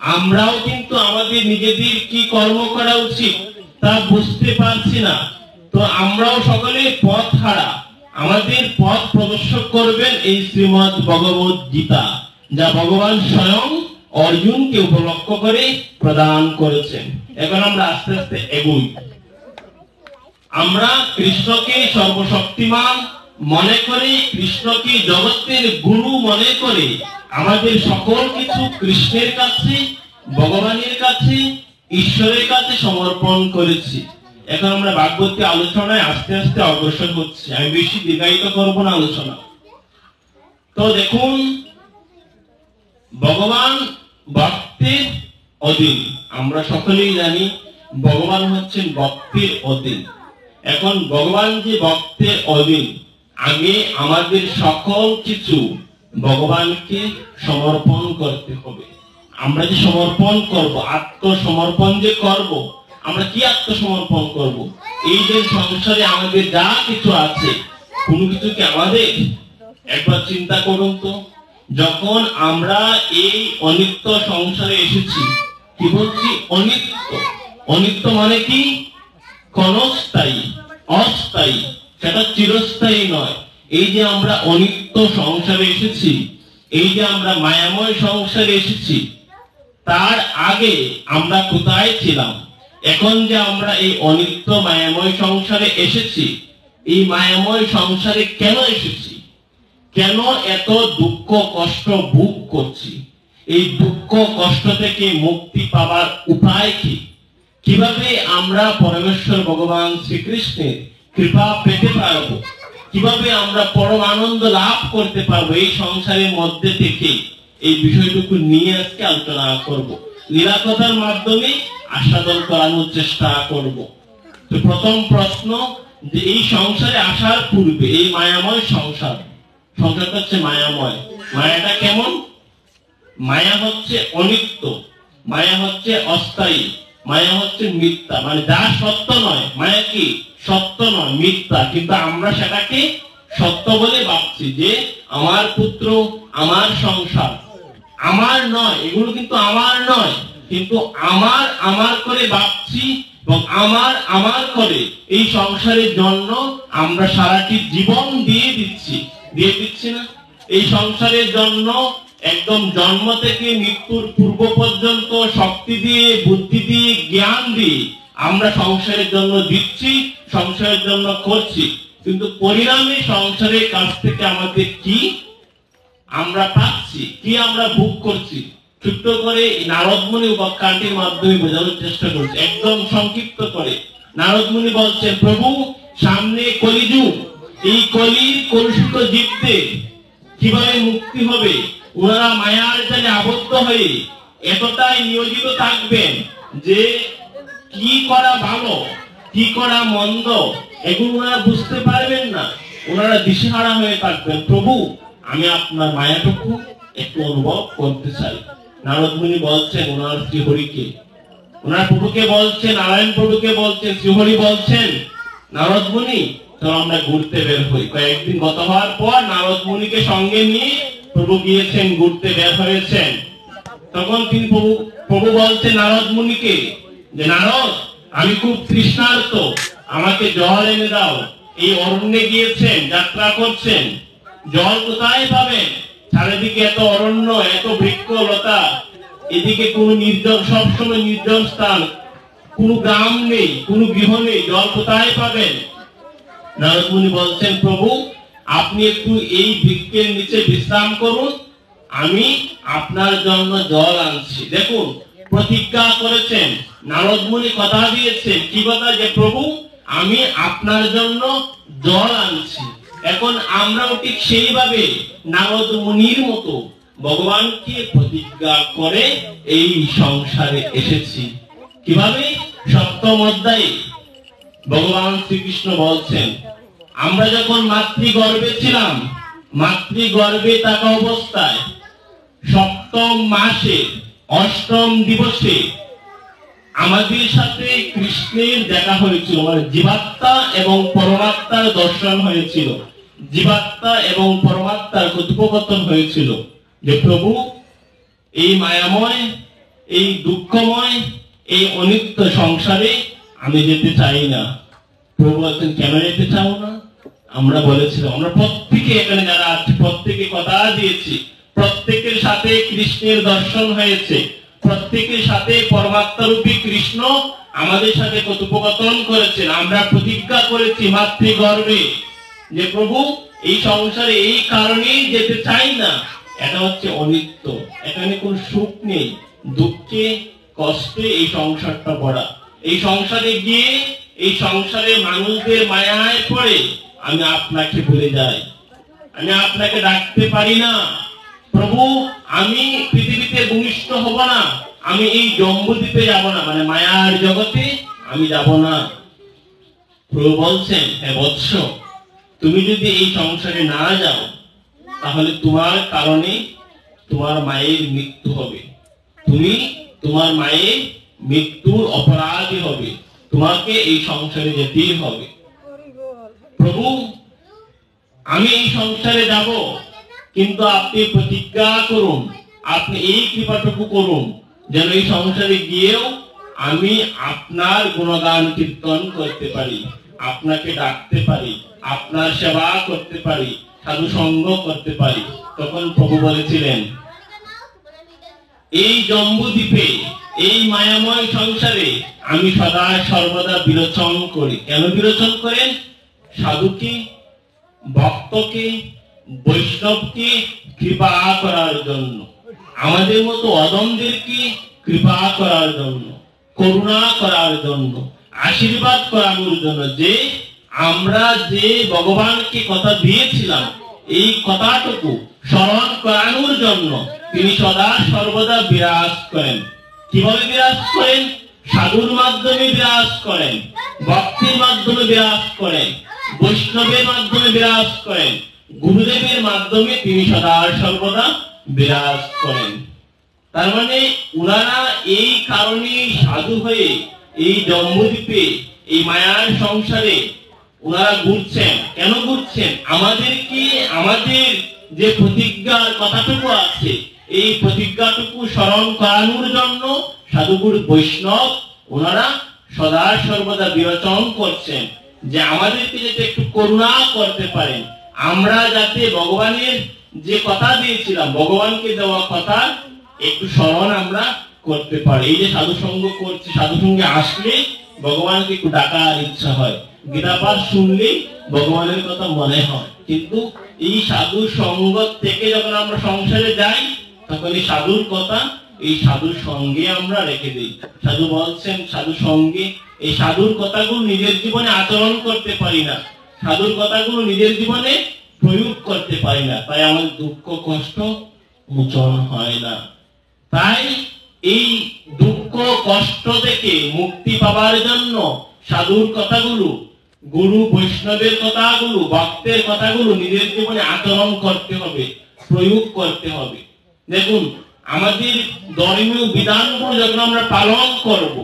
আমরাও কিন্তু আমাদের নিজেদের কি কর্ম করা উচিত তা বুঝতে পারছি না। তো আমরাও সকলে পথ হারা, আমাদের পথ প্রদর্শক করবেন এই শ্রীমদ্ ভগবদ গীতা, যা ভগবান স্বয়ং অর্জুনকে উপলক্ষ করে প্রদান করেছেন। এখন আমরা আস্তে আস্তে এগোই। আমরা কৃষ্ণকে সর্বশক্তিমান মনে করে, কৃষ্ণকে জগতের গুরু মনে করে আমাদের সকল কিছু কৃষ্ণের কাছে, ভগবানের কাছে, ঈশ্বরের কাছে সমর্পণ করেছি। এখন আমরা ভাগবতী আলোচনায় আস্তে আস্তে অগ্রসর হচ্ছি, আমি বেশি দীর্ঘায়িত করব না আলোচনা। তো দেখুন, ভগবান ভক্তের অধীন, আমরা সকলেই জানি ভগবান হচ্ছেন ভক্তের অধীন। এখন ভগবান যে ভক্তের অধীন, আগে আমাদের সকল কিছু ভগবানকে সমর্পণ করতে হবে। আমরা যে সমর্পণ করব, আত্মসমর্পণ যে করব, আমরা কি আত্মসমর্পণ করব? এই যে সংসারে আমাদের যা কিছু আছে, কোনো কিছু কি আমাদের? একবার চিন্তা করুন তো, যখন আমরা এই অনিত্য সংসারে এসেছি, কি বলছি? অনিত্য। অনিত্য মানে কি? ক্ষণস্থায়ী, অস্থায়ী, সেটা চিরস্থায়ী নয়। এই যে আমরা অনিত্য সংসারে এসেছি, এই যে আমরা মায়াময় সংসারে এসেছি, তার আগে আমরা কোথায় ছিলাম? এখন যে আমরা এই অনিত্য মায়াময় সংসারে এসেছি, এই মায়াময় সংসারে কেন এসেছি? কেন এত দুঃখ কষ্ট ভোগ করছি? এই দুঃখ কষ্ট থেকে মুক্তি পাওয়ার উপায় কি? কিভাবে আমরা পরমেশ্বর ভগবান শ্রীকৃষ্ণের কৃপা পেতে পারবো? কিভাবে আমরা পরম আনন্দ লাভ করতে পারবো এই সংসারের মধ্যে থেকে? এই বিষয়টুকু নিয়ে আজকে আলোচনা করব, লীলাকথার মাধ্যমে আস্বাদন করানোর চেষ্টা করব। তো প্রথম প্রশ্ন যে এই সংসারে আসার পূর্বে এই মায়াময় সংসারটা হচ্ছে মায়াময়। মায়াটা কেমন? মায়া হচ্ছে অনিত্য, মায়া হচ্ছে অস্থায়ী, মায়া হচ্ছে মিথ্যা, মানে যা সত্য নয়। মায়া কি? সত্য নয়, মিথ্যা। কিন্তু আমরা সেটাকে সত্য বলে ভাবছি যে আমার পুত্র, আমার সংসার, আমার নয়, এগুলো কিন্তু আমার নয়, কিন্তু আমার আমার করে ভাবছি এবং আমার আমার করে এই সংসারের জন্য আমরা সারাটি জীবন দিয়ে দিচ্ছি না? এই সংসারের জন্য একদম জন্ম থেকে মৃত্যুর পূর্ব পর্যন্ত শক্তি দিয়ে, বুদ্ধি দিয়ে, জ্ঞান দিয়ে আমরা সংসারের জন্য দিচ্ছি, সংসারের জন্য করছি। কিন্তু পরিণামে সংসারের কাছ থেকে আমাদের কি আমরা পাচ্ছি, কি আমরা ভোগ করছি? ছোট্ট করে নারদমুনি উপাখ্যানটির মাধ্যমে বোঝানোর চেষ্টা করছে, একদম সংক্ষিপ্ত করে। নারদমুনি বলছেন, প্রভু সামনে কলিযুগ, এই কলির কলুষিত জীবদের কিভাবে মুক্তি হবে? ওনারা মায়ার জালে আবদ্ধ হয়ে এতটাই নিয়োজিত থাকবেন যে কি করা ভালো, কি করা মন্দ, এগুলো ওনারা বুঝতে পারবেন না। ওনারা দিশেহারা হয়ে থাকবেন। প্রভু আমি আপনার মায়াটুকু একটু অনুভব করতে চাই। নারদমুনি বলছেন ওনার শ্রীহরিকে, ওনার প্রভুকে বলছেন, নারায়ণ প্রভুকে বলছেন, শ্রীহরি বলছেন, নারদমুনি চলো আমরা ঘুরতে বের হই। কয়েকদিন গত হওয়ার পর নারদমুনিকে সঙ্গে নিয়ে প্রভু গিয়েছেন, ঘুরতে বের হয়েছেন। তখন তিনি প্রভু বলছেন নারদমুনিকে যে নারদ আমি খুব তৃষ্ণার্ত, আমাকে জল এনে দাও। এই অরণ্যে গিয়েছেন, যাত্রা করছেন, জল কোথায় পাবেন? চারিদিকে এত অরণ্য, এত বৃক্ষ লতা, এদিকে কোনো নির্জন, সবসময় নির্জন স্থান, কোনো গ্রাম নেই, কোনো গৃহ নেই, জল কোথায় পাবেন? নারদমুনি বলছেন প্রভু আপনি একটু এই বৃক্ষের নিচে বিশ্রাম করুন, আমি আপনার জন্য জল আনছি। দেখুন প্রতিজ্ঞা করেছেন, নারদমুনি কথা দিয়েছেন, কি কথা? যে প্রভু আমি আপনার জন্য জল আনছি। এখন আমরাও ঠিক সেইভাবে নারদমুনির মতো ভগবানকে প্রতিজ্ঞা করে এই সংসারে এসেছি। কিভাবে? সপ্তম অধ্যায়ে ভগবান শ্রীকৃষ্ণ বলছেন আমরা যখন মাতৃগর্ভে ছিলাম, মাতৃগর্ভে থাকা অবস্থায় সপ্তম মাসে অষ্টম দিবসে আমাদের সাথে কৃষ্ণের দেখা হয়েছিল, মানে জীবাত্মা এবং পরমাত্মার দর্শন হয়েছিল, জীবাত্মা এবং পরমাত্মার কথোপকথন হয়েছিল যে প্রভু এই মায়াময়, এই দুঃখময়, এই অনিত্য সংসারে আমি যেতে চাই না। প্রভু বলছেন কেন যেতে চাও না? আমরা বলেছিলাম, আমরা প্রত্যেকে এখানে যারা আছে প্রত্যেকে কথা দিয়েছি, প্রত্যেকের সাথে কৃষ্ণের দর্শন হয়েছে, প্রত্যেকের সাথে পরমাত্মা রূপী কৃষ্ণ আমাদের সাথে কথোপকথন করেছেন। আমরা প্রতিজ্ঞা করেছি মাতৃগর্ভে যে প্রভু এই সংসারে এই কারণেই যেতে চাই না, এটা হচ্ছে অনিত্য, এখানে কোন সুখ নেই, দুঃখে কষ্টে এই সংসারটা ভরা। এই সংসারে গিয়ে এই সংসারে মানুষদের মায়ায় পড়ে আমি আপনাকে ভুলে যাই, আমি আপনাকে ডাকতে পারি না। প্রভু আমি পৃথিবীতে ভূমিষ্ঠ হব না, আমি এই জম্বুদ্বীপে যাব না, মানে মায়ার জগতে আমি যাব না। প্রভু বলছেন হে বৎস তুমি যদি এই সংসারে না যাও তাহলে তোমার কারণে তোমার মায়ের মৃত্যু হবে, তুমি তোমার মায়ের মৃত্যুর অপরাধী হবে, তোমাকে এই সংসারে যেতেই হবে। প্রভু আমি এই সংসারে যাব, কিন্তু আপনি প্রতিজ্ঞা করুন, আপনি এই কৃপাটুকু করুন যেন এই সংসারে গিয়েও আমি আপনার গুণগান কীর্তন করতে পারি, আপনাকে ডাকতে পারি, আপনার সেবা করতে পারি, সাধু সঙ্গ করতে পারি। তখন প্রভু বলেছিলেন এই জম্বুদ্বীপে এই মায়াময় সংসারে আমি সদা সর্বদা বিরোচন করি। কেন বিরোচন করেন? সাধুকে, ভক্তকে, বৈষ্ণবকে কৃপা করার জন্য, আমাদের মতো অদমদেরকে কৃপা করার জন্য, করুণা করার জন্য, আশীর্বাদ করানোর জন্য, যে আমরা যে ভগবানকে কথা দিয়েছিলাম এই কথাটুকু স্মরণ করানোর জন্য তিনি সদা সর্বদা বিরাজ করেন। কিভাবে বিরাজ করেন? সাধুর মাধ্যমে বিরাজ করেন, ভক্তির মাধ্যমে বিরাজ করেন, বৈষ্ণবের মাধ্যমে বিরাজ করেন, গুরুদেবের মাধ্যমে তিনি সদা সর্বদা বিরাজ করেন। তার মানে উনারা এই কারণে সাধু হয়ে এই জম্বুদ্বীপে এই মায়ার সংসারে উনারা ঘুরছেন। কেন ঘুরছেন? আমাদেরকে আমাদের যে প্রতিজ্ঞার কথাটুকু আছে এই প্রতিজ্ঞাটুকু স্মরণ করানোর জন্য সাধুগুরু বৈষ্ণব ওনারা সদা সর্বদা বিবেচন করছেন যে আমাদেরকে যাতে একটু করুণা করতে পারেন, আমরা যাতে ভগবানের যে কথা দিয়েছিলাম, ভগবানকে দেওয়া কথা একটু স্মরণ আমরা করতে পারি। এই যে সাধু সঙ্গ করছে, সাধু সঙ্গে আসলে ভগবানকে একটু ডাকার ইচ্ছা হয়, গীতা পাঠ শুনলে ভগবানের কথা মনে হয়। কিন্তু এই সাধু সঙ্গ থেকে যখন আমরা সংসারে যাই তখন এই সাধুর কথা এই সাধুর সঙ্গে আমরা রেখে দিই। সাধু বলছেন সাধু সঙ্গে এই সাধুর কথাগুলো নিজের জীবনে আচরণ করতে পারি না, সাধুর কথাগুলো নিজের জীবনে প্রয়োগ করতে পারি না, তাই আমাদের দুঃখ কষ্ট মোচন হয় না। তাই এই দুঃখ কষ্ট থেকে মুক্তি পাওয়ার জন্য সাধুর কথাগুলো, গুরু বৈষ্ণবের কথাগুলো, ভক্তের কথাগুলো নিজের জীবনে আচরণ করতে হবে, প্রয়োগ করতে হবে। দেখুন আমাদের ধর্মীয় বিধানগুলো যখন আমরা পালন করব,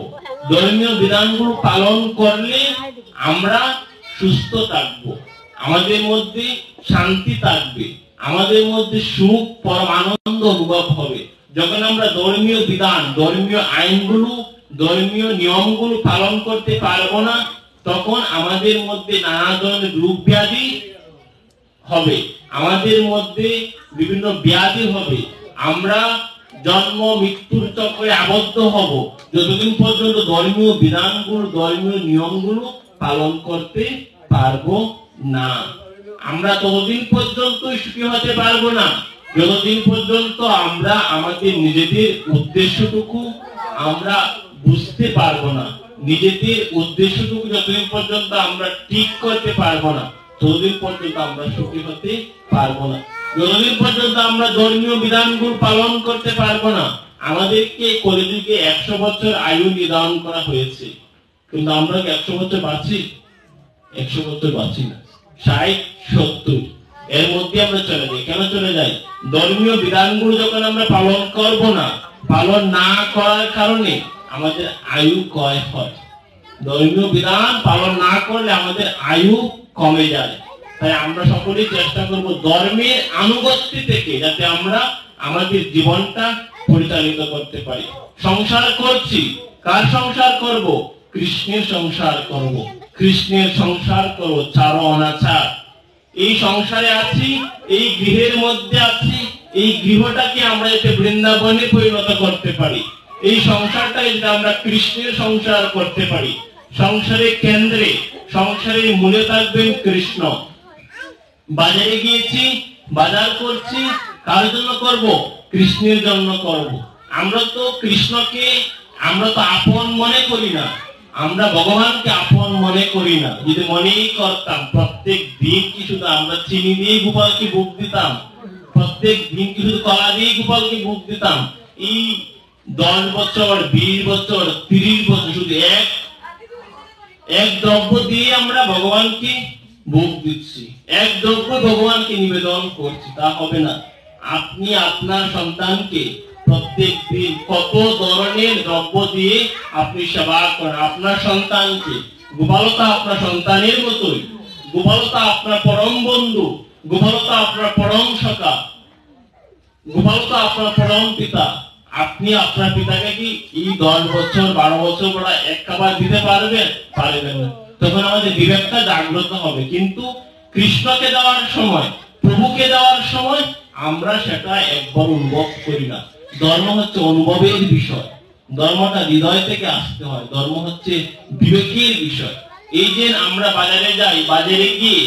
ধর্মীয় বিধানগুলো পালন করলে আমরা সুস্থ থাকব, আমাদের মধ্যে শান্তি থাকবে, আমাদের মধ্যে সুখ পরম আনন্দ অনুভব হবে। যখন আমরা ধর্মীয় বিধান, ধর্মীয় আইনগুলো, ধর্মীয় নিয়মগুলো পালন করতে পারবো না তখন আমাদের মধ্যে নানা ধরনের রোগ ব্যাধি হবে, আমাদের মধ্যে বিভিন্ন ব্যাধি হবে, আমরা জন্ম মৃত্যুর চক্রে আবদ্ধ হব যতদিন পর্যন্ত ধর্মীয় বিধানগুলো, ধর্মীয় নিয়মগুলো পালন করতে পারবো না। আমরা ততদিন পর্যন্ত সুখী হতে পারবো না যতদিন পর্যন্ত আমরা আমাদের নিজেদের উদ্দেশ্যটুকু আমরা বুঝতে পারবো না, নিজেদের উদ্দেশ্যটুকু যতদিন পর্যন্ত আমরা ঠিক করতে পারবো না ততদিন পর্যন্ত আমরা সুখী হতে পারবো না। যতদিন পর্যন্ত আমরা ধর্মীয় বিধানগুলো পালন করতে পারবো না, আমাদেরকে কলিযুগে 100 বছর আয়ু নির্ধারণ করা হয়েছে, কিন্তু আমরা কি 100 বছর বাঁচি? 100 বছর বাঁচি না, 60 70 এর মধ্যে আমরা চলে যাই। কেন চলে যাই? ধর্মীয় বিধানগুলো যখন আমরা পালন করব না, পালন না করার কারণে আমাদের আয়ু ক্ষয় হয়। ধর্মীয় বিধান পালন না করলে আমাদের আয়ু কমে যায়। তাই আমরা সকলেই চেষ্টা করব ধর্মের আনুগত্য থেকে যাতে আমরা আমাদের জীবনটা পরিচালিত করতে পারি। সংসার করছি, কার সংসার করব? কৃষ্ণের সংসার করব। কৃষ্ণের সংসার করব, ছাড়ো অনাচার। এই সংসারে আছি, এই গৃহের মধ্যে আছি, এই গৃহটাকে আমরা যাতে বৃন্দাবনে পরিণত করতে পারি, এই সংসারটা যাতে আমরা কৃষ্ণের সংসার করতে পারি। সংসারের কেন্দ্রে, সংসারের মূলে থাকবেন কৃষ্ণ। বাজারে গিয়েছি, বাজার করছি, কার জন্য করব? কৃষ্ণের জন্য করব। আমরা তো কৃষ্ণকে আমরা তো আপন মনে করি না, আমরা ভগবানকে আপন মনে করি না। যদি মনেই করতাম প্রত্যেক দিন কি শুধু আমরা চিনি দিয়ে গোপালকে ভোগ দিতাম, প্রত্যেক দিন কি শুধু কলা দিয়ে গোপালকে ভোগ দিতাম, এই 10 বছর 20 বছর 30 বছর শুধু এক দ্রব্য দিয়ে আমরা ভগবানকে ভোগ দিচ্ছি, এক দ্রব্য ভগবানকে নিবেদন করছি, তা হবে না। আপনি আপনার সন্তানকে প্রত্যেক দিন কত ধরনের দ্রব্য দিয়ে আপনি সেবা করেন আপনার সন্তানকে। গোপালতা আপনার সন্তানের মতোই, গোপালতা আপনার পরম বন্ধু, গোপালতা আপনার পরম সখা, গোপালতা আপনার পরম পিতা। আপনি আপনার পিতাকে কি এই 10 বছর 12 বছর বড় এক খাবার দিতে পারবেন? পারবেন না। তখন আমাদের বিবেকটা জাগ্রত হবে। কিন্তু কৃষ্ণকে দেওয়ার সময়, প্রভুকে দেওয়ার সময় আমরা সেটা একবার অনুভব করি না। ধর্ম হচ্ছে অনুভবের বিষয়, ধর্মটা হৃদয় থেকে আসতে হয়, ধর্ম হচ্ছে বিবেকের বিষয়। এই যে আমরা বাজারে যাই, বাজারে গিয়ে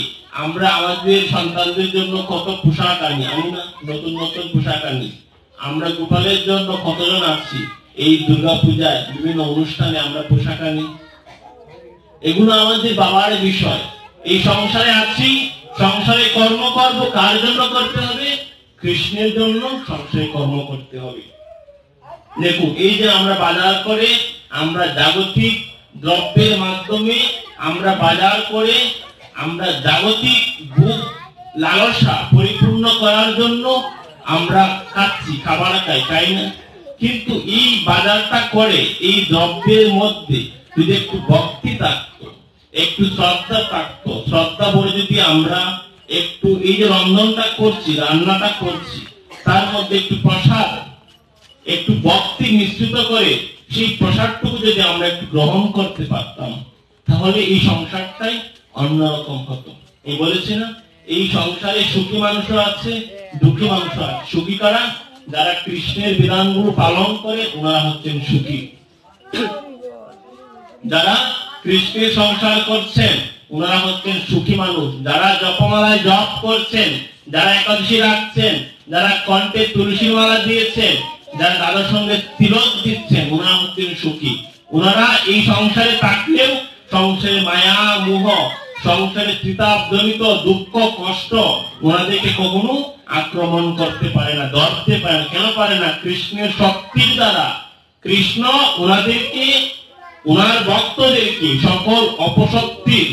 আমরা আমাদের সন্তানদের জন্য কত পোশাক আনি, আমি না নতুন নতুন পোশাক আনি। আমরা গোপালের জন্য কতজন আছি, এই দুর্গা পূজায় বিভিন্ন অনুষ্ঠানে আমরা পোশাক আনি। এগুলো আমাদের বাবার বিষয়। এই সংসারে আছি, সংসারে কর্ম করব, কার জন্য করতে হবে? কৃষ্ণের জন্য সংসারে কর্ম করতে হবে। দেখুন, এই যে আমরা বাজার করে, আমরা জাগতিক দ্রব্যের মাধ্যমে আমরা বাজার করে, আমরা জাগতিক ভোগ লালসা পরিপূর্ণ করার জন্য আমরা খাচ্ছি, খাবার খাই, তাই না? কিন্তু এই বাজারটা করে এই দ্রব্যের মধ্যে যদি একটু ভক্তি থাকতো, একটু শ্রদ্ধা থাকতো, শ্রদ্ধা ভরে যদি আমরা একটু এই যে রন্ধনটা করছি, রান্নাটা করছি, তার মধ্যে একটু প্রসাদ, একটু ভক্তি মিশ্রিত করে সেই প্রসাদটুকু যদি আমরা একটু গ্রহণ করতে পারতাম, তাহলে এই সংসারটাই অন্যরকম হতো। এই বলেছে না, এই সংসারে সুখী মানুষও আছে, দুঃখী মানুষ আছে। সুখী কারা? যারা কৃষ্ণের বিধানগুলো পালন করে, ওনারা হচ্ছেন সুখী। যারা কৃষ্ণের সংসার করছেন, ওনারা হচ্ছেন সুখী মানুষ। যারা জপমালায় জপ করছেন, যারা একাদশী রাখছেন, যারা কণ্ঠে তুলসীর মালা দিয়েছেন, যারা দাদার সঙ্গে তিলক দিচ্ছেন, ওনারা হচ্ছেন সুখী। ওনারা এই সংসারে থাকলেও সংসারে মায়া মোহ, সংসারে ত্রিতাপজনিত দুঃখ কষ্ট ওনাদেরকে কখনো আক্রমণ করতে পারে না, ধরতে পারে না। কেন পারে না? কৃষ্ণের শক্তির দ্বারা কৃষ্ণ ওনাদেরকে, ওনার ভক্তদেরকে সকল অপশক্তির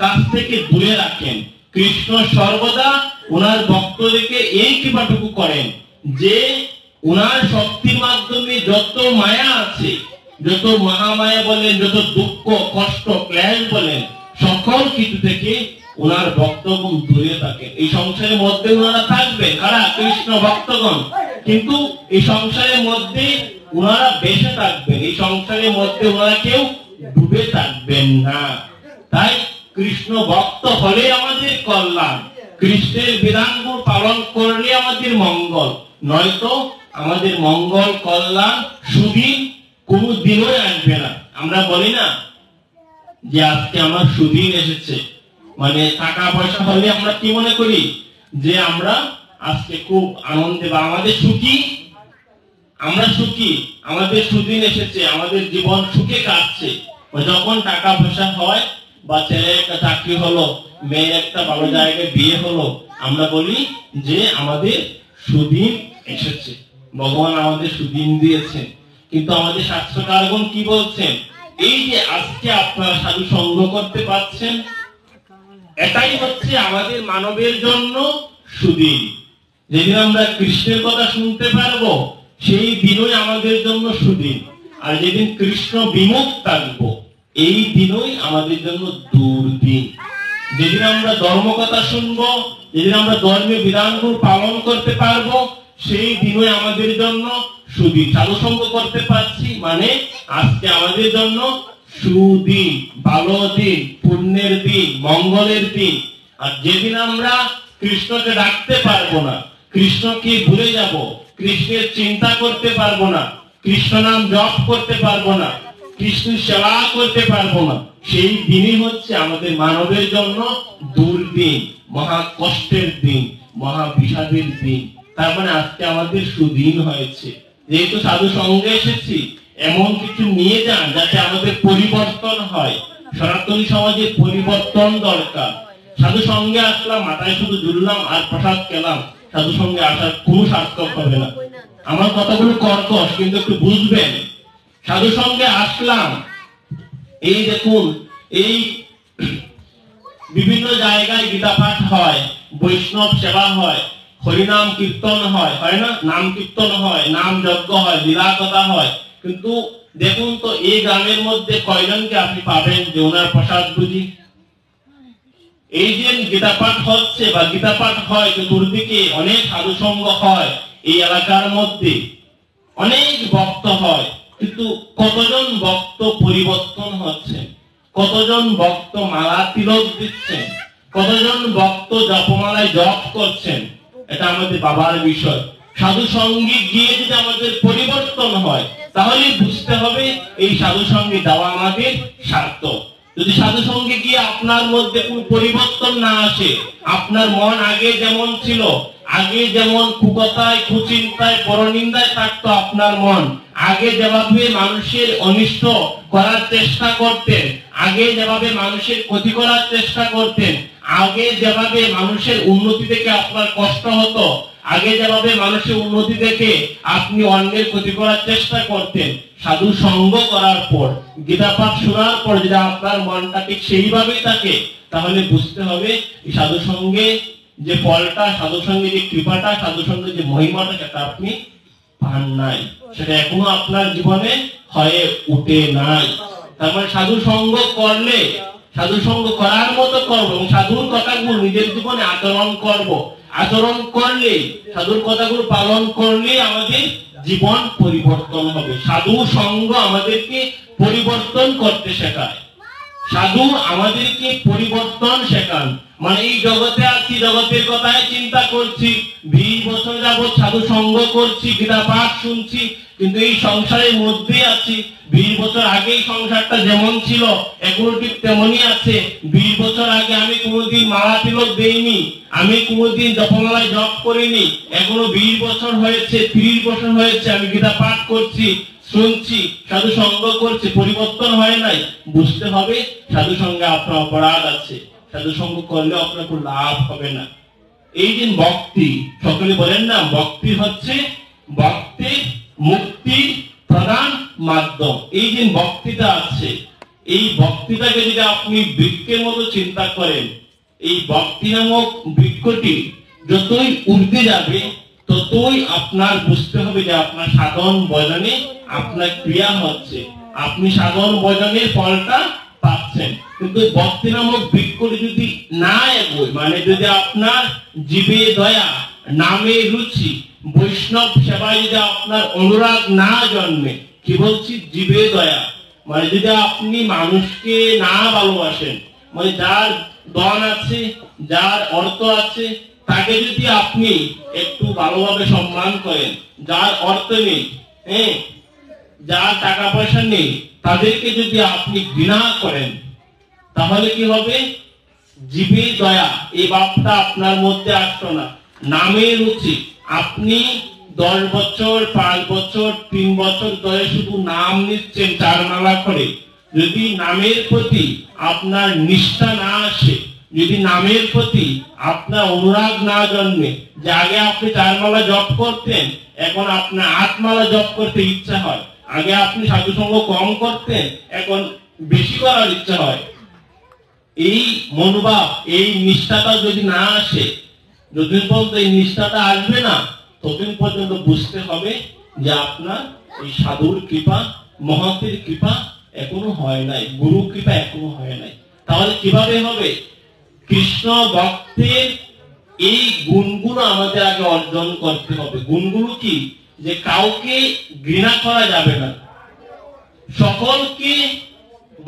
কাছ থেকে দূরে রাখেন। কৃষ্ণ সর্বদা ওনার ভক্তদেরকে এই কৃপাটুকু করেন যে ওনার শক্তির মাধ্যমে যত মায়া আছে, যত মহামায়া বলেন, যত দুঃখ কষ্ট ক্লেশ বলেন, সকল কিছু থেকে ওনার ভক্তগণ দূরে থাকেন। এই সংসারের মধ্যে ওনারা থাকবেন, কারা? কৃষ্ণ ভক্তগণ। কিন্তু এই সংসারের মধ্যে ওনারা বেঁচে থাকবেন, এই সংসারের মধ্যে ওনারা কেউ ডুবে থাকবেন না। তাই কৃষ্ণ ভক্ত হলে আমাদের কল্যাণ, কৃষ্ণের বিধানগুলো পালন করলে আমাদের মঙ্গল, নয়তো আমাদের মঙ্গল কল্যাণ সুদিন কোন দিনই আসবে না। আমরা বলি না যে আজকে আমার সুদিন এসেছে, মানে টাকা পয়সা হলে আমরা কি মনে করি যে আমরা আজকে খুব আনন্দে বা আমাদের সুখী, আমরা সুখী, আমাদের সুদিন এসেছে, আমাদের জীবন সুখে কাটছে। যখন টাকা পয়সা হয় বা ছেলে একটা চাকরি হলো, মেয়ে একটা ভালো জায়গায় বিয়ে হলো, আমরা বলি যে আমাদের সুদিন এসেছে, ভগবান আমাদের সুদিন দিয়েছেন। কিন্তু আমাদের শাস্ত্রকারগণ কি বলছেন? এই যে আজকে আপনারা সাধু সঙ্গ করতে পারছেন, এটাই হচ্ছে আমাদের মানবের জন্য সুদিন। যেদিন আমরা কৃষ্ণের কথা শুনতে পারবো, সেই দিনই আমাদের জন্য সুদিন। আর যেদিন কৃষ্ণ বিমুখ থাকবো, এই দিনই আমাদের জন্য দুর্দিন। যেদিন আমরা ধর্ম কথা শুনবো, যেদিন আমরা ধর্মীয় বিধানগুলো পালন করতে পারবো, সেই দিনই আমাদের জন্য সুদিন। সাধু সঙ্গ করতে পারছি মানে আজকে আমাদের জন্য সুদিন, ভালো দিন, পুণ্যের দিন, মঙ্গলের দিন। আর যেদিন আমরা কৃষ্ণকে ডাকতে পারবো না, কৃষ্ণকে ভুলে যাব, কৃষ্ণের চিন্তা করতে পারবো না, কৃষ্ণ নাম জপ করতে পারবো না, কৃষ্ণের সেবা করতে পারবো না, সেই দিনই হচ্ছে আমাদের মানবের জন্য দুর্দিন, মহা কষ্টের দিন, মহা বিষাদের দিন। তার মানে আজকে আমাদের সুদিন হয়েছে। যেহেতু সাধু সঙ্গে এসেছি, এমন কিছু নিয়ে যান যাতে আমাদের পরিবর্তন হয়। সনাতনী সমাজে পরিবর্তন দরকার। সাধু সঙ্গে আসলাম, মাথায় শুধু জুড়লাম আর প্রসাদ খেলাম, সাধু সঙ্গে আসার কোনো সার্থক হবে না। আমার কথাগুলো কর্কশ, কিন্তু একটু বুঝবেন। সাধু সঙ্গে আসলাম, এই দেখুন, এই বিভিন্ন জায়গায় গীতা পাঠ হয়, বৈষ্ণব সেবা হয়, হরিনাম কীর্তন হয়, হয় না? নাম কীর্তন হয়, নাম যজ্ঞ হয়, লীলা কথা হয়। কিন্তু দেখুন তো, এই গ্রামের মধ্যে কয়জনকে আপনি পাবেন যে ওনার প্রসাদ বুঝি? এই যে গীতা পাঠ হচ্ছে বা গীতা পাঠ হয়, চতুর্দিকে অনেক সাধু সঙ্গ হয়, এই এলাকার মধ্যে অনেক ভক্ত হয়, কিন্তু কতজন ভক্ত পরিবর্তন হচ্ছে? কতজন ভক্ত মালা তিলক দিচ্ছেন? কতজন ভক্ত জপমালায় জপ করছেন? এটা আমাদের বাবার বিষয়। সাধু সঙ্গে গিয়ে যদি আমাদের পরিবর্তন হয়, তাহলে বুঝতে হবে এই সাধু সঙ্গে যাওয়া আমাদের সার্থক। যদি সাধু সঙ্গে গিয়ে আপনার মধ্যে কোনো পরিবর্তন না আসে, আপনার মন আগে যেমন ছিল, আগে যেমন কুকথায়, কুচিন্তায়, পরনিন্দায় থাকতো আপনার মন, আগে যেভাবে মানুষের অনিষ্ট করার চেষ্টা করতেন, আগে যেভাবে মানুষের ক্ষতি করার চেষ্টা করতেন, আগে যেভাবে মানুষের উন্নতি থেকে আপনার কষ্ট হতো, আগে যেভাবে মানুষের উন্নতি দেখে আপনি অন্যের ক্ষতি করার চেষ্টা করতেন, সাধু সঙ্গ করার পর, গীতা পাঠ শোনার পর যদি আপনার মনটা ঠিক সেইভাবেই থাকে, তাহলে বুঝতে হবে এই সাধু সঙ্গে যে ফলটা, সাধু সঙ্গে যে কৃপাটা, সাধু সঙ্গে যে মহিমাটা, সেটা আপনি পান নাই, সেটা এখনো আপনার জীবনে হয়ে উঠে নাই। তারপরে সাধু সঙ্গ করলে, সাধু সঙ্গ করার মতো করবো এবং সাধুর কথাগুলো নিজের জীবনে আচরণ করব। আচরণ করলে, সাধুর কথাগুলো পালন করলে আমাদের জীবন পরিবর্তন হবে। সাধু সঙ্গ আমাদেরকে পরিবর্তন করতে শেখায়, সাধু আমাদেরকে পরিবর্তন শেখান। মানে এই জগতে আছি, জগতের কথাই চিন্তা করছি, 20 বছর যাবৎ সাধু সঙ্গ করছি, গীতা পাঠ শুনছি, কিন্তু এই সংসারের মধ্যে আছি। 20 বছর আগে এই সংসারটা যেমন ছিল এখনো ঠিক তেমনই আছে। 20 বছর আগে আমি কোনোদিন মালা তিলক দেইনি, আমি কোনোদিন জপমালায় জপ করিনি, এখনো 20 বছর হয়েছে, 30 বছর হয়েছে, আমি গীতা পাঠ করছি, শুনছি, সাধু সঙ্গ করছি, পরিবর্তন হয় নাই। বুঝতে হবে সাধু সঙ্গে আপনার অপরাধ আছে, সাধু সঙ্গ করলে আপনার কোনো লাভ হবে না। এই যে ভক্তি, সকলে বলেন না, ভক্তি হচ্ছে ভক্তির মুক্তির প্রধান মাধ্যম। এই যে ভক্তিটা আছে, এই ভক্তিটাকে যদি আপনি বৃক্ষের মতো চিন্তা করেন, এই ভক্তি নামক বৃক্ষটি যতই উর্ধে যাবে ততই আপনার বুঝতে হবে যে আপনার সাধন ভজনে আপনার ক্রিয়া হচ্ছে, আপনি সাধন ভজনের ফলটা পাচ্ছেন। কিন্তু ভক্তি নামক বৃক্ষটি যদি না এগোয়, মানে যদি আপনার জীবে দয়া, নামে রুচি, বৈষ্ণব সেবায় যদি আপনার অনুরাগ না জন্মে, কি বলছি, জীবে দয়া, মানে যদি আপনি মানুষকে না ভালোবাসেন, মানে যার ধন আছে, যার অর্থ আছে, তাকে যদি আপনি একটু ভালোভাবে সম্মান করেন, যার অর্থ নেই, যার টাকা পয়সা নেই, তাদেরকে যদি আপনি ঘৃণা করেন, তাহলে কি হবে, জীবে দয়া এই ভাবটা আপনার মধ্যে আসতো না। নামে রুচি, আপনি 10 বছর, 5 বছর, 3 বছর ধরে শুধু নাম নিচ্ছেন চারমালা করে, যদি নামের প্রতি আপনার নিষ্ঠা না আসে, যদি নামের প্রতি আপনার অনুরাগ না জন্মে, যে আগে আপনি চারমালা জপ করতেন, এখন আপনার 8 মালা জপ করতে ইচ্ছা হয়, আগে আপনি সাধু সঙ্গ কম করতেন, এখন বেশি করার ইচ্ছা হয়, এই মনোভাব, এই নিষ্ঠাটা যদি না আসে, যতদিন পর্যন্ত এই নিষ্ঠাটা আসবে না, ততদিন পর্যন্ত বুঝতে হবে যে আপনার এই সাধুর কৃপা, মহতের কৃপা এখনো হয় নাই, গুরু কৃপা এখনো হয় নাই। তাহলে কিভাবে হবে? কৃষ্ণ ভক্তের এই গুণগুলো আমাদের আগে অর্জন করতে হবে। গুণগুলো কি? যে কাউকে ঘৃণা করা যাবে না, সকলকে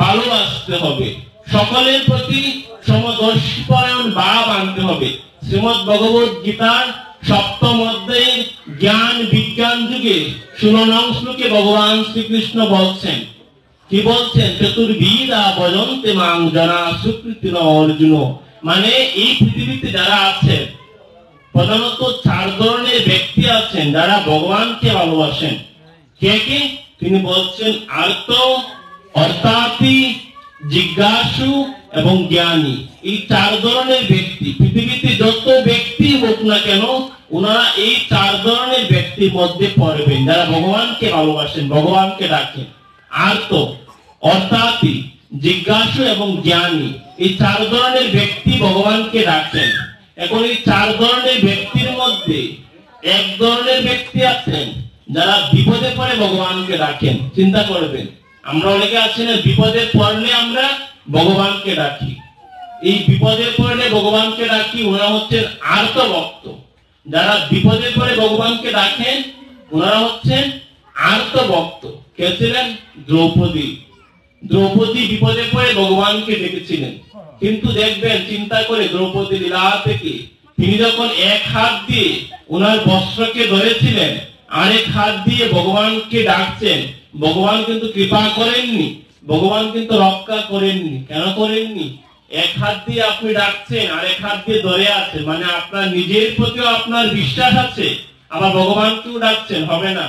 ভালোবাসতে হবে, সকলের প্রতি সমদর্শীপরায়ণ ভাব আনতে হবে। শ্রীমদ্ ভগবত গীতার 7ম অধ্যায়ে জ্ঞান বিজ্ঞান যুগে 16 নং শ্লোকে ভগবান শ্রীকৃষ্ণ বলছেন, কি বলছেন, চতুর্বিধা ভজন্তে মাং জনা সুকৃতির অর্জুন। মানে এই পৃথিবীতে যারা আছেন, প্রধানত 4 ধরনের ব্যক্তি আছেন যারা ভগবানকে ভালোবাসেন। কে কে? তিনি বলছেন আর্ত, অর্থাৎী, জিজ্ঞাসু এবং জ্ঞানী। এই 4 ধরনের ব্যক্তি, পৃথিবীতে যত ব্যক্তি হোক না কেন, ওনারা এই 4 ধরনের ব্যক্তির মধ্যে পড়বেন, যারা ভগবানকে ভালোবাসেন, ভগবানকে ডাকেন। আর্ত, অর্থাৎী, জিজ্ঞাসু এবং জ্ঞানী, এই 4 ধরনের ব্যক্তি ভগবানকে ডাকেন। এখন এই 4 ধরনের ব্যক্তির মধ্যে এক ধরনের ব্যক্তি আছেন যারা বিপদে পড়ে ভগবানকে ডাকেন। চিন্তা করবেন, আমরা অনেকে আছি না, বিপদে পড়লে আমরা ভগবানকে ডাকি, এই বিপদে পড়লে ভগবানকে ডাকি, ওনারা হচ্ছেন আর্ত ভক্ত। যারা বিপদে পড়ে ভগবানকে ডাকেন ওনারা হচ্ছেন আর্ত ভক্ত। কে ছিলেন? দ্রৌপদী। দ্রৌপদী বিপদে পড়ে ভগবানকে ডেকেছিলেন, কিন্তু দেখবেন চিন্তা করে দ্রৌপদী লীলা থেকে তিনি যখন এক হাত দিয়ে ওনার বস্ত্রকে ধরেছিলেন, আরেক হাত দিয়ে ভগবানকে ডাকছেন, ভগবান কিন্তু কৃপা করেননি, ভগবান কিন্তু রক্ষা করেননি। কেন করেননি? এক হাত দিয়ে আপনি ডাকছেন, আরেক হাত দিয়ে ধরে আছেন, মানে আপনার নিজের প্রতিও আপনার বিশ্বাস আছে, আবার ভগবানকেও ডাকছেন, হবে না।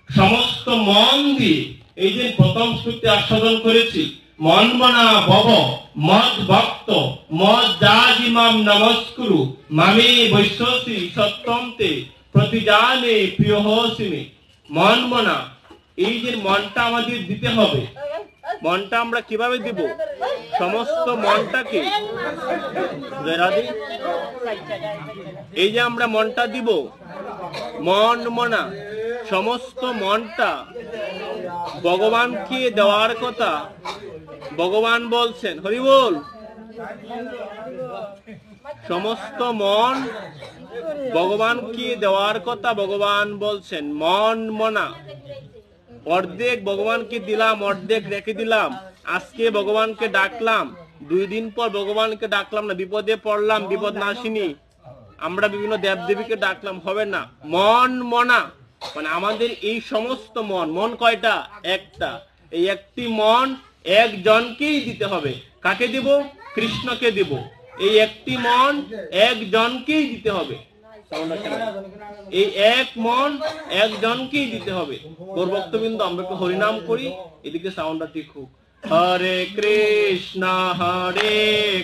সমস্ত মন দিয়ে, এই যে প্রথম শ্লোকে আস্বাদন করেছি, মন মনা ভব মদ ভক্ত মদ জাজিমাম নমস্কুরু মামে বৈশ্বসি সত্যম তে প্রতিজানে প্রিয় হসিমে। মন মনা, এই যে মনটা আমাদের দিতে হবে, মনটা আমরা কিভাবে দিব? সমস্ত মনটাকে এই যে আমরা মনটা দিব, মন মনা, সমস্ত মনটা ভগবানকে দেওয়ার কথা ভগবান বলছেন। হরি বল। সমস্ত মন ভগবানকে দেওয়ার কথা ভগবান বলছেন। মন মনা, অর্ধেক ভগবানকে দিলাম, অর্ধেক রেখে দিলাম। আজকে ভগবানকে ডাকলাম, 2 দিন পর ভগবানকে ডাকলাম না, বিপদে পড়লাম, বিপদ নাশিনী আমরা বিভিন্ন দেবদেবীকে ডাকলাম, হবে না। মন মনা মানে আমাদের এই সমস্ত মন, মন কয়টা? একটা। এই একটি মন একজনকেই দিতে হবে। কাকে দিব? কৃষ্ণকে দিব। এই একটি মন একজনকেই দিতে হবে। এই এক মন একজনকেই দিতে হবে। গৌর ভক্তবৃন্দ, আমরা একটু হরিনাম করি, এদিকে সাউন্ডটা ঠিক হোক। হরে কৃষ্ণ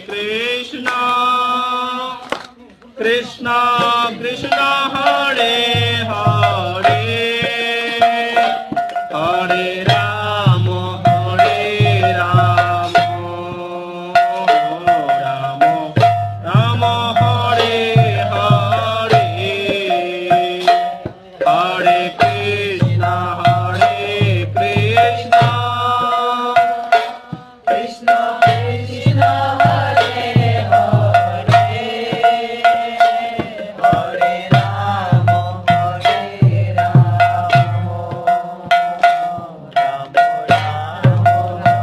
কৃষ্ণ কৃষ্ণ কৃষ্ণ হরে হরে হরে রাম হরে রাম রাম রাম হরে হরে হরে কৃষ্ণ কৃষ্ণ কৃষ্ণ কৃষ্ণ হরে হরে হরে রাম রাম রাম হরে হরে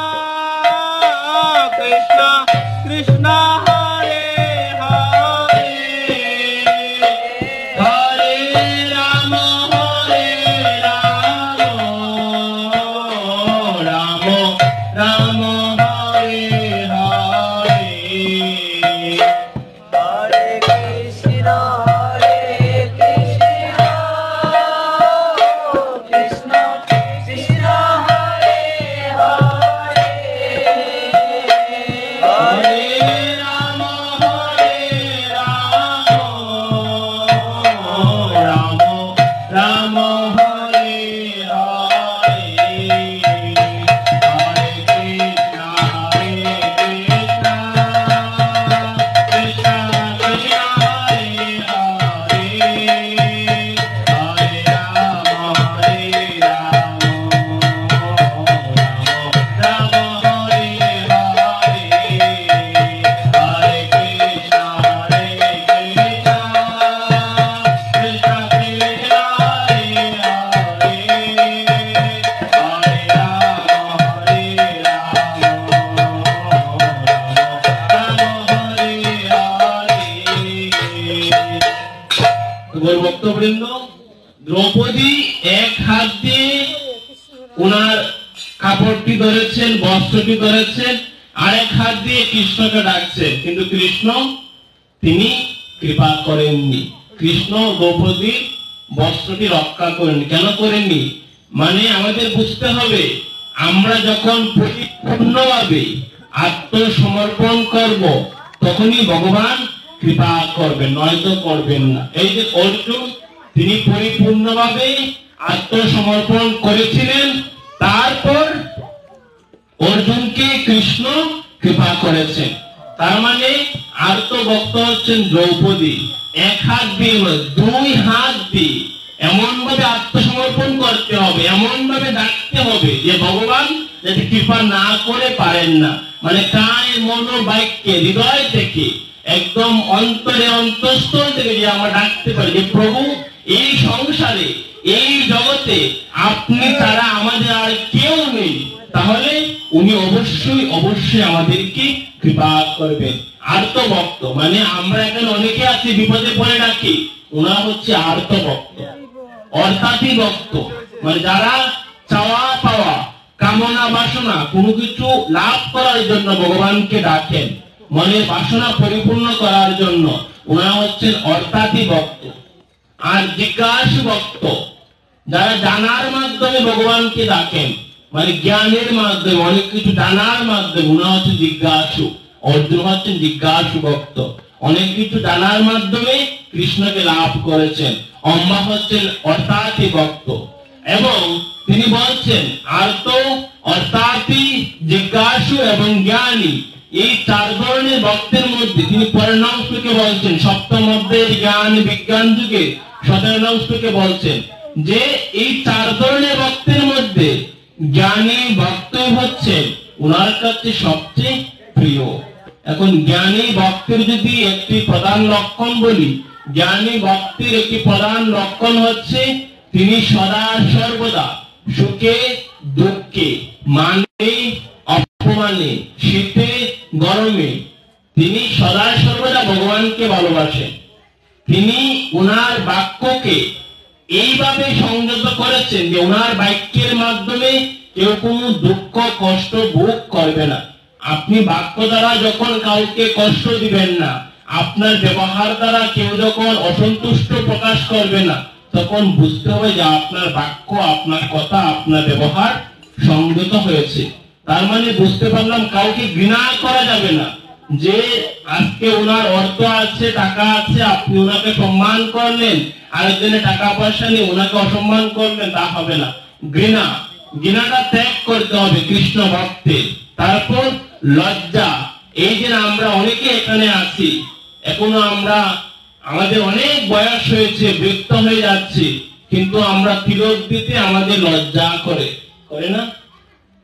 হরে কৃষ্ণ কৃষ্ণ কৃষ্ণ হরে হরে হরে রাম রাম রাম হরে হরে হরে কৃষ্ণ কৃষ্ণ কৃষ্ণ হরে হরে হরে রাম রাম রাম হরে হরে হরে কৃষ্ণ কৃষ্ণ কৃষ্ণ কৃষ্ণ হরে হরে হরে রাম রাম হরে হরে হরে কৃষ্ণ কৃষ্ণ কৃষ্ণ কৃষ্ণ হরে হরে হরে রাম রাম ভক্তবৃন্দ, দ্রৌপদী এক হাত দিয়ে ওনার কাপড়টি ধরেছেন, বস্ত্রটি ধরেছেন, আরেক হাত দিয়ে কৃষ্ণকে ডাকছেন, কিন্তু কৃষ্ণ তিনি কৃপা করেননি। কৃষ্ণ দ্রৌপদীর বস্ত্রটি রক্ষা করেননি। কেন করেননি? মানে আমাদের বুঝতে হবে, আমরা যখন পরিপূর্ণভাবে আত্মসমর্পণ করব, তখনই ভগবান কৃপা করবেন, নয়তো করবেন না। এই যে অর্জুন, তিনি পরিপূর্ণভাবে আত্মসমর্পণ করেছিলেন, তারপর অর্জুনকে কৃষ্ণ কৃপা করেছেন। তার মানে আর্ত ভক্ত হচ্ছেন দ্রৌপদী। এক হাত দিয়ে নয়, 2 হাত দিয়ে এমন ভাবে আত্মসমর্পণ করতে হবে, এমন ভাবে ডাকতে হবে যে ভগবান যাতে কৃপা না করে পারেন না। মানে কায় মন বাক্যে হৃদয় থেকে, একদম অন্তরে অন্তঃস্থল থেকে যে আমরা ডাকতে পারি যে প্রভু, এই সংসারে এই জগতে আপনি ছাড়া আমাদের আর কেউ নেই, তাহলে উনি অবশ্যই অবশ্যই আমাদেরকে কৃপা করবেন। আর্ত ভক্ত মানে আমরা এখানে অনেকে আছি বিপদে পড়ে ডাকি, ওনারা হচ্ছে আর্ত ভক্ত, অর্থাৎই ভক্ত। মানে যারা চাওয়া পাওয়া কামনা বাসনা কোনো কিছু লাভ করার জন্য ভগবানকে ডাকেন, মনের বাসনা পরিপূর্ণ করার জন্য, ওনারা হচ্ছেন অর্থাৎই ভক্ত। আর জিজ্ঞাসু ভক্ত, যারা জানার মাধ্যমে ভগবানকে ডাকেন, মানে জ্ঞানের মাধ্যমে, অনেক কিছু জানার মাধ্যমে, উনি হচ্ছেন জিজ্ঞাসু। অর্জুন হচ্ছেন জিজ্ঞাসু ভক্ত, অনেক কিছু জানার মাধ্যমে কৃষ্ণকে লাভ করেছেন। অম্বা হচ্ছেন অর্থাৎই ভক্ত। এবং তিনি বলছেন আর তো অর্থাৎই, জিজ্ঞাসু এবং জ্ঞানী, এই চার ধরনের ভক্তের মধ্যে তিনি পরের অংশকে বলছেন, সপ্তম অধ্যায়ের জ্ঞান বিজ্ঞান যুগে 17 অংশকে বলছেন যে এই চার ধরনের ভক্তের মধ্যে জ্ঞানী ভক্ত হচ্ছে উনার কাছে সবচেয়ে প্রিয়। এখন জ্ঞানী ভক্তের যদি একটি প্রধান লক্ষণ বলি, জ্ঞানী ভক্তের একটি প্রধান লক্ষণ হচ্ছে তিনি সদা সর্বদা সুখে দুঃখে, মানে অপমানে, শীতে গরমে তিনি সদা সর্বদা ভগবানকে ভালোবাসেন। তিনি উনার বাক্যকে এইভাবে সংযত করেছেন যে উনার বাক্যের মাধ্যমে কেউ কোনো দুঃখ কষ্ট ভোগ করবে না। আপনি বাক্য দ্বারা যখন কাউকে কষ্ট দিবেন না, আপনার ব্যবহার দ্বারা কেউ যখন অসন্তুষ্ট প্রকাশ করবে না, তখন বুঝতে হবে যে আপনার বাক্য, আপনার কথা, আপনার ব্যবহার সংযত হয়েছে। তার মানে বুঝতে পারলাম কাউকে ঘৃণা করা যাবে না। যে আজকে ওনার অর্থ আছে, টাকা আছে, আপনি ওনাকে সম্মান করলেন, আরেকজনের টাকা পয়সা নিয়ে ওনাকে অসম্মান করলেন, তা হবে না। ঘৃণাটা ত্যাগ করতে হবে কৃষ্ণ ভক্তের। তারপর লজ্জা, এই যে আমরা অনেকে এখানে আছি, এখনো আমরা, আমাদের অনেক বয়স হয়েছে, বৃদ্ধ হয়ে যাচ্ছে, কিন্তু আমরা তিলক দিতে আমাদের লজ্জা করে না?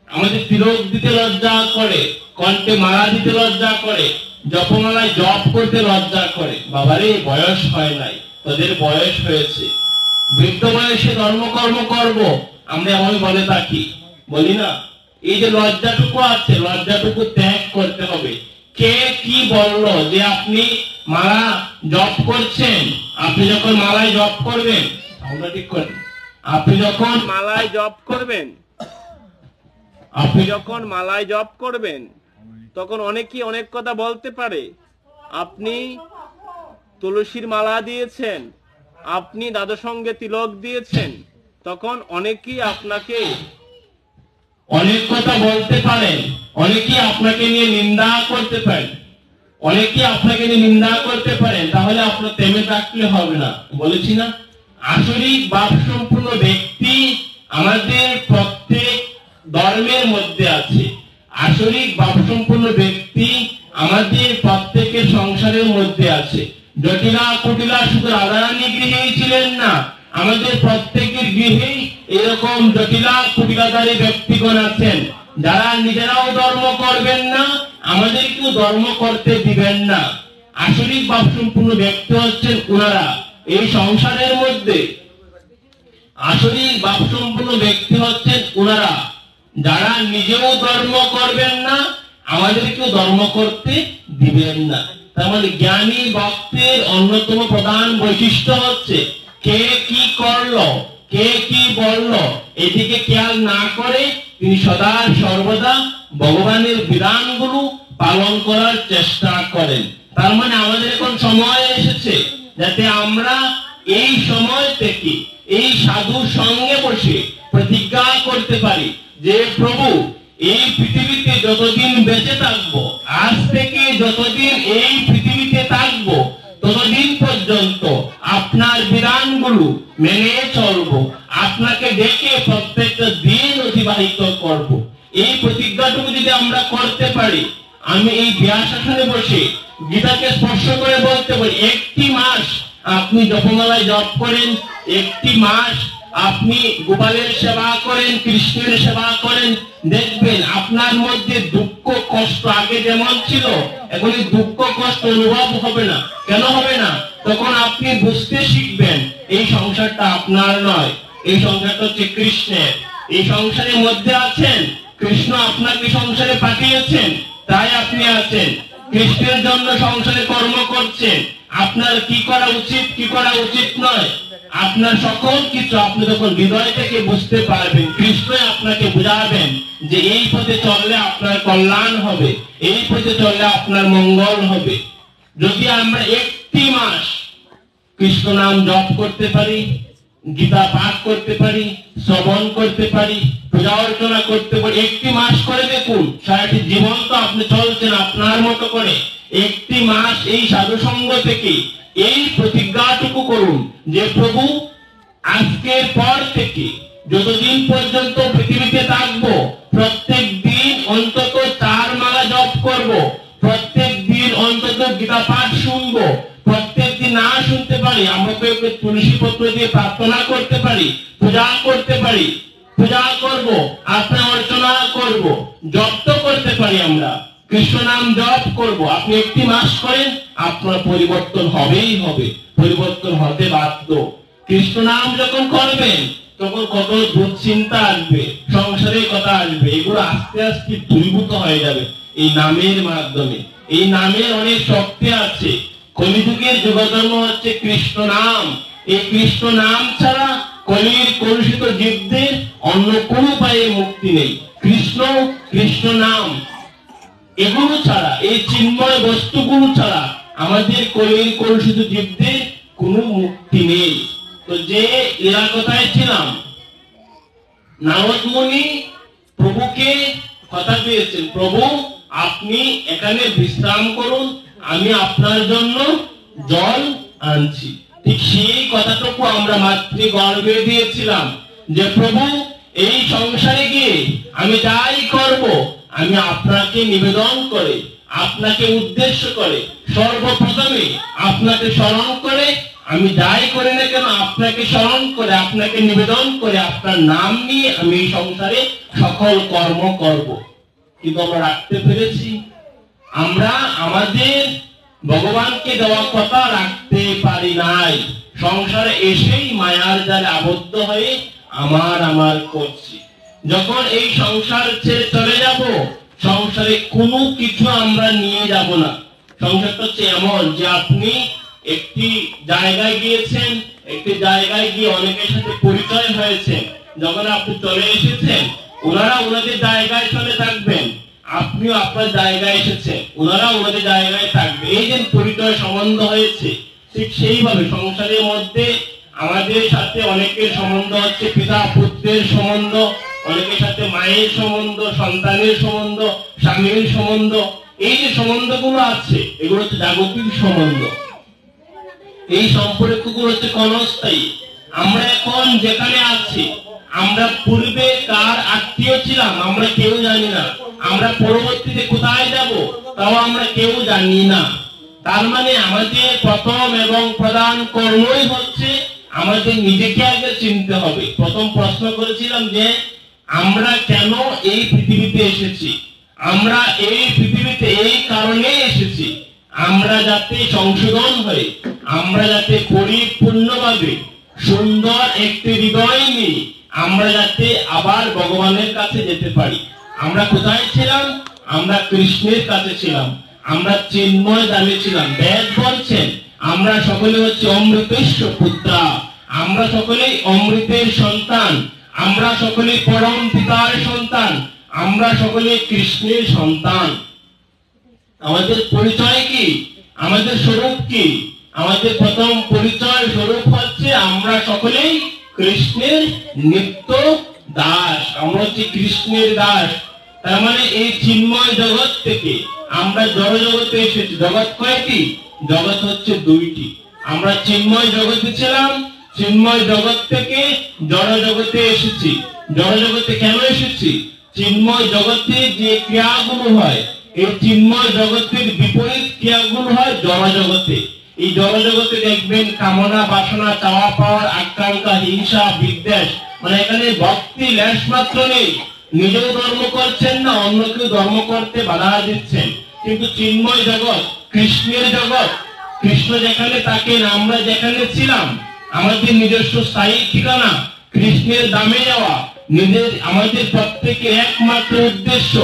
আমাদের তিলক দিতে লজ্জা করে, কণ্ঠে মালা দিতে লজ্জা করে, জপমালায় জপ করতে লজ্জা করে। বাবারে, বয়স হয় নাই, তাদের বয়স হয়েছে, বৃদ্ধ বয়সে ধর্মকর্ম করব, আমরা এমন বলে থাকি, বলি না? এই যে লজ্জাটুকু আছে, লজ্জাটুকু ত্যাগ করতে হবে। কে কি বললো যে আপনি মালা জপ করছেন? আপনি যখন মালায় জপ করবেন, আমরা ঠিক করেন, আপনি যখন মালায় জপ করবেন, তখন অনেকেই অনেক কথা বলতে পারে। আপনি তুলসীর মালা দিয়েছেন, আপনি দাদু সঙ্গে তিলক দিয়েছেন, তখন অনেকেই আপনাকে অনেক কথা বলতে পারেন, অনেকেই আপনাকে নিয়ে নিন্দা করতে পারেন, তাহলে আপনার থেমে থাকলে হবে না। বলেছি না, আসরিক ভাব সম্পূর্ণ ব্যক্তি আমাদের প্রত্যেক ধর্মের মধ্যে আছে। আসরিক ভাব সম্পূর্ণ ব্যক্তি আমাদের প্রত্যেকের সংসারের মধ্যে আছে। জটিলা কুটিলা শুধু রাধারানী গৃহেই ছিলেন না, আমাদের প্রত্যেকের গৃহেই এরকম জটিলা কুটিলাধারী ব্যক্তিগণ আছেন, যারা নিজেরাও ধর্ম করবেন না, আমাদেরকেও ধর্ম করতে দিবেন না। আসরিক ভাব সম্পূর্ণ ব্যক্তি হচ্ছেন উনারা। এই সংসারের মধ্যে আসরিক ভাব সম্পূর্ণ ব্যক্তি হচ্ছেন উনারা, যারা নিজেও ধর্ম করবেন না, আমাদেরকেও ধর্ম করতে দিবেন না। তার মানে জ্ঞানী ভক্তের অন্যতম প্রধান বৈশিষ্ট্য হচ্ছে কে কি করলো, কে কি বললো, এদিকে খেয়াল না করে তিনি সদা সর্বদা ভগবানের বিধানগুলো পালন করার চেষ্টা করেন। তার মানে আমাদের এখন সময় এসেছে যাতে আমরা এই সময় থেকে এই সাধুর সঙ্গে বসে প্রতিজ্ঞা করতে পারি যে প্রভু, এই পৃথিবীতে যতদিন বেঁচে থাকবো, আজ থেকে যতদিন এই পৃথিবীতে থাকবো, ততদিন পর্যন্ত আপনার বিধানগুলো মেনে চলবো, আপনাকে ডেকে প্রত্যেকটা দিন অতিবাহিত করব। এই প্রতিজ্ঞাটুকু যদি আমরা করতে পারি, আমি এই ব্যাসাসনে বসে গীতাকে স্পর্শ করে বলতে পারি, একটি মাস আপনি জপমালায় জপ করেন, একটি মাস আপনি গোপালের সেবা করেন, কৃষ্ণের সেবা করেন, দেখবেন আপনার মধ্যে দুঃখ কষ্ট আগে যেমন ছিল, এখন দুঃখ কষ্ট অনুভব হবে না। কেন হবে না? তখন আপনি বুঝতে শিখবেন এই সংসারটা আপনার নয়, এই সংসারটা হচ্ছে কৃষ্ণের। এই সংসারের মধ্যে আছেন, কৃষ্ণ আপনাকে সংসারে পাঠিয়েছেন, তাই আপনি আছেন। কৃষ্ণের জন্য সংসারে কর্ম করছেন, আপনার কি করা উচিত, কি করা উচিত নয়, আপনার সকল কিছু আপনি যখন হৃদয় থেকে বুঝতে পারবেন, কৃষ্ণ আপনাকে বুঝাবেন যে এই পথে চললে আপনার কল্যাণ হবে, এই পথে চললে আপনার মঙ্গল হবে। যদি আমরা একটি মাস কৃষ্ণ নাম জপ করতে পারি, গীতা পাঠ করতে পারি, শ্রবণ করতে পারি, পূজা অর্চনা করতে পারি। একটি মাস করে দেখুন, সারাটি জীবন তো আপনি চলছেন আপনার মতো করে। একটি মাস এই সাধু সঙ্গ থেকে এই প্রতিজ্ঞাটুকু করুন যে প্রভু, আজকের পর থেকে যতদিন পর্যন্ত পৃথিবীতে থাকবো, প্রত্যেক দিন অন্তত 4 মালা জপ করব, প্রত্যেক দিন অন্তত গীতা পাঠ শুনবো, প্রত্যেক দিন না শুনতে পারি আমরা তুলসী পত্র দিয়ে প্রার্থনা করতে পারি, পূজা করতে পারি, পূজা করব, আত্মা অর্চনা করব, জপ তো করতে পারি, আমরা কৃষ্ণ নাম জপ করব। আপনি একটি মাস করেন, আপনার পরিবর্তন হবেই হবে, পরিবর্তন হতে বাধ্য। কৃষ্ণ নাম যখন করবেন তখন কত দুশ্চিন্তা আসবে, সংসারের কথা আসবে, এগুলো আস্তে আস্তে দূরীভূত হয়ে যাবে এই নামের মাধ্যমে। এই নামের অনেক শক্তি আছে। কলিযুগের যুগধর্ম হচ্ছে কৃষ্ণ নাম। এই কৃষ্ণ নাম ছাড়া কলির কলুষিত জীবদের অন্য কোন উপায়ে মুক্তি নেই। কৃষ্ণ, কৃষ্ণ নাম, এগুলো ছাড়া, এই চিন্ময় বস্তুগুলো ছাড়া আমাদের কলির কলুষিত জীবদের কোনো মুক্তি নেই। তো যে এরা কোথায় ছিলাম, নারদ মুনি প্রভুকে কথা দিয়েছেন, প্রভু আপনি এখানে বিশ্রাম করুন, আমি আপনার জন্য জল আনছি। ঠিক সেই কথাটুকু আমরা মাতৃগর্ভে দিয়েছিলাম যে প্রভু এই সংসারে গিয়ে আমি যাই করব, আমি আপনাকে নিবেদন করে, আপনাকে উদ্দেশ্য করে, সর্বপ্রথমে আপনাকে স্মরণ করে, আমি যাই করি না কেন আপনাকে স্মরণ করে, আপনাকে নিবেদন করে, আপনার নাম নিয়ে আমি এই সংসারে সকল কর্ম করব। কিন্তু আমরা রাখতে পেরেছি? আমরা আমাদের ভগবানকে দেওয়া কথা রাখতে পারি নাই। সংসারে এসেই মায়ার জালে আবদ্ধ হয়ে আমার করছি। যখন এই সংসার ছেড়ে চলে যাব, সংসারে কোনো কিছু আমরা নিয়ে যাব না। সংসারটা হচ্ছে এমন যে আপনি একটি জায়গায় গিয়েছেন, একটি জায়গায় গিয়ে অনেকের সাথে পরিচয় হয়েছে, যখন আপনি চলে এসেছেন ওনারা ওনাদের জায়গায় চলে থাকবেন, আপনিও আপনার জায়গায় এসেছেন, ওনারা ওনাদের জায়গায় থাকবে। এই যে পরিচয় সম্বন্ধ হয়েছে, ঠিক সেইভাবে সংসারের মধ্যে আমাদের সাথে অনেকের সম্বন্ধ হচ্ছে পিতা পুত্রের সম্বন্ধ, অনেকের সাথে মায়ের সম্বন্ধ, সন্তানের সম্বন্ধ, স্বামীর সম্বন্ধ। এই যে সম্বন্ধগুলো আছে এগুলো হচ্ছে জাগতিক সম্বন্ধ। এই সম্পর্কগুলো হচ্ছে ক্ষণস্থায়ী। আমরা এখন যেখানে আছি, আমরা পূর্বে কার আত্মীয় ছিলাম আমরা কেউ জানি না, আমরা পরবর্তীতে কোথায় যাব তাও আমরা কেউ জানি না। তার মানে আমাদের প্রথম এবং প্রধান কর্মই হচ্ছে আমাদের নিজেকে আগে চিনতে হবে। প্রথম প্রশ্ন করেছিলাম যে আমরা কেন এই পৃথিবীতে এসেছি। আমরা এই পৃথিবীতে এই কারণে এসেছি, আমরা যাতে সংশোধন হয়ে, আমরা যাতে পরিপূর্ণভাবে সুন্দর একটি হৃদয় নিয়ে আমরা যাতে আবার ভগবানের কাছে যেতে পারি। আমরা কোথায় ছিলাম? আমরা কৃষ্ণের কাছে ছিলাম, আমরা চিন্ময় দামে ছিলাম। বেদ বলছেন আমরা সকলে হচ্ছে অমৃতেশ্ব পুত্রা, আমরা সকলেই অমৃতের সন্তান, আমরা সকলে পরম পিতার সন্তান, আমরা সকলে কৃষ্ণের সন্তান। আমাদের পরিচয় কি? আমাদের স্বরূপ কি? আমাদের প্রথম পরিচয় স্বরূপ হচ্ছে আমরা সকলেই কৃষ্ণের নিত্য দাস, আমরা হচ্ছে কৃষ্ণের দাস। তার মানে এই চিন্ময় জগৎ থেকে আমরা জড় জগতে এসেছি। জগৎ কয়টি? জগৎ হচ্ছে দুইটি। আমরা চিন্ময় জগতে ছিলাম, চিন্ময় জগৎ থেকে জড় জগতে এসেছি। জড় জগতে কেন এসেছি? চিন্ময় জগতে যে ক্রিয়াগুলো হয়, এই চিন্ময় জগতের বিপরীত ক্রিয়াগুলো হয় জড় জগতে। এই জড় জগতে দেখবেন কামনা, বাসনা, চাওয়া পাওয়ার, আকাঙ্ক্ষা, হিংসা, বিদ্বেষ, মানে এখানে ভক্তি লেশ মাত্র নেই। নিজেও ধর্ম করছেন না, অন্য কেউ ধর্ম করতে বাধা দিচ্ছেন। কিন্তু চিন্ময় জগৎ, কৃষ্ণের জগৎ, কৃষ্ণ যেখানে থাকেন, আমরা যেখানে ছিলাম, আমাদের নিজস্ব স্থায়ী ঠিকানা কৃষ্ণের ধামে যাওয়া। আমাদের প্রত্যেকের একমাত্র উদ্দেশ্য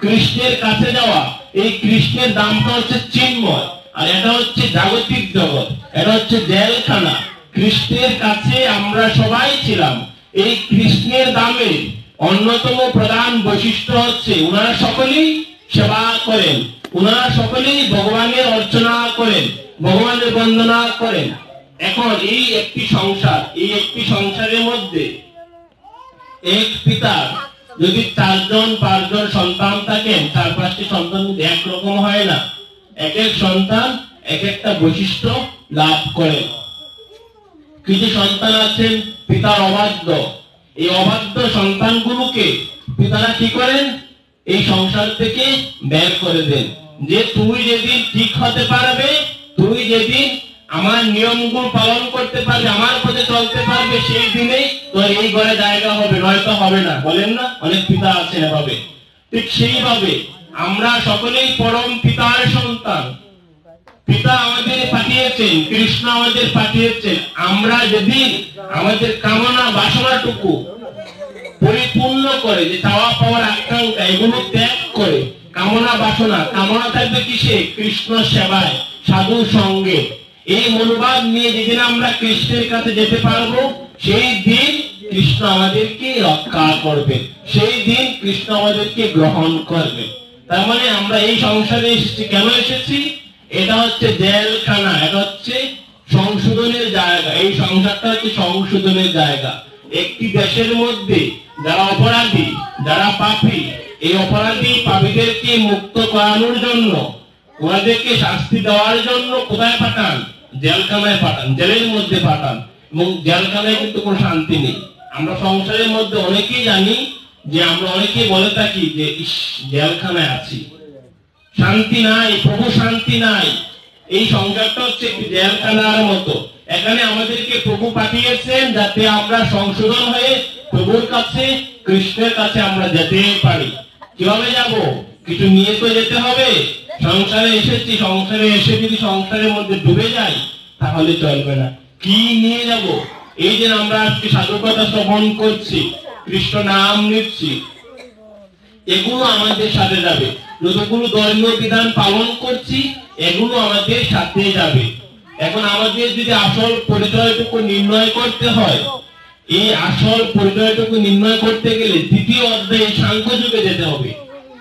কৃষ্ণের কাছে যাওয়া। এই কৃষ্ণের ধামটা হচ্ছে চিন্ময়, আর এটা হচ্ছে জাগতিক জগৎ, এটা হচ্ছে জেলখানা। কৃষ্ণের কাছে আমরা সবাই ছিলাম। এই কৃষ্ণের ধামে অন্যতম প্রধান বৈশিষ্ট্য হচ্ছে ওনারা সকলেই সেবা করেন, ওনারা সকলেই ভগবানের অর্চনা করেন, ভগবানের বন্দনা করেন। এখন এই একটি সংসারের মধ্যে এক পিতার যদি 4-5 সন্তান থাকেন, 4-5টি সন্তান একরকম হয় না। এক এক সন্তান এক একটা বৈশিষ্ট্য লাভ করে। কিছু সন্তান আছেন পিতার অবাধ্য, এই অবাধ্য সন্তানগুলোকে পিতারা কি করেন, এই সংসার থেকে বের করে দেন, যে তুই যেদিন ঠিক হতে পারবে, তুই যেদিন আমার নিয়মগুলো পালন করতে পারবে, আমার পথে চলতে পারবে, সেই দিনেই তোর এই ঘরে জায়গা হবে, নয়তো হবে না। বলেন না, অনেক পিতা আছেন এভাবে। ঠিক সেইভাবে আমরা সকলেই পরম পিতার সন্তান। পিতা আমাদের পাঠিয়েছেন, কৃষ্ণ আমাদের পাঠিয়েছেন। আমরা যেদিন আমাদের কামনা বাসনাটুকু পরিপূর্ণ করে, যে চাওয়া পাওয়ার আকাঙ্ক্ষা এগুলো ত্যাগ করে, কামনা বাসনা, কামনা থাকবে কিসে? কৃষ্ণ সেবায়, সাধু সঙ্গে। এই মনোভাব নিয়ে যেদিন আমরা কৃষ্ণের কাছে যেতে পারবো, সেই দিন কৃষ্ণ আমাদেরকে রক্ষা করবে, সেই দিন কৃষ্ণ আমাদেরকে গ্রহণ করবে। তার মানে আমরা এই সংসারে এসেছি, কেন এসেছি? এটা হচ্ছে জেলখানা, এটা হচ্ছে সংশোধনের জায়গা। এই সংসারটা হচ্ছে সংশোধনের জায়গা। একটি দেশের মধ্যে যারা অপরাধী, যারা পাপী, এই অপরাধী পাপীদেরকে মুক্ত করানোর জন্য, ওনাদেরকে শাস্তি দেওয়ার জন্য কোথায় পাঠান? জেলখানায় পাঠান, জেলের মধ্যে পাঠান। এবং জেলখানায় কিন্তু কোনো শান্তি নেই। আমরা সংসারের মধ্যে অনেকেই জানি যে, আমরা অনেকেই বলে থাকি যে জেলখানায় আছি, শান্তি নাই, প্রভু শান্তি নাই। এই সংসারটা হচ্ছে একটি জেলখানার মতো। এখানে আমাদেরকে প্রভু পাঠিয়েছেন যাতে আমরা সংশোধন হয়ে প্রভুর কাছে, কৃষ্ণের কাছে আমরা যেতে পারি। কিভাবে যাব? কিছু নিয়ে তো যেতে হবে। সংসারে এসেছি, সংসারে এসে যদি সংসারের মধ্যে ডুবে যাই তাহলে চলবে না। কি নিয়ে যাব? এই যে আমরা আজকে সাধুকথা শ্রবণ করছি, কৃষ্ণ নাম নিচ্ছি, এগুলো আমাদের সাথে যাবে। যতগুলো ধর্মীয় বিধান পালন করছি, এগুলো আমাদের সাথে যাবে। এখন আমাদের যদি আসল পরিচয়টুকু নির্ণয় করতে হয়, এই আসল পরিচয়টুকু নির্ণয় করতে গেলে দ্বিতীয় অধ্যায়ে সাংখ্য যুগে যেতে হবে।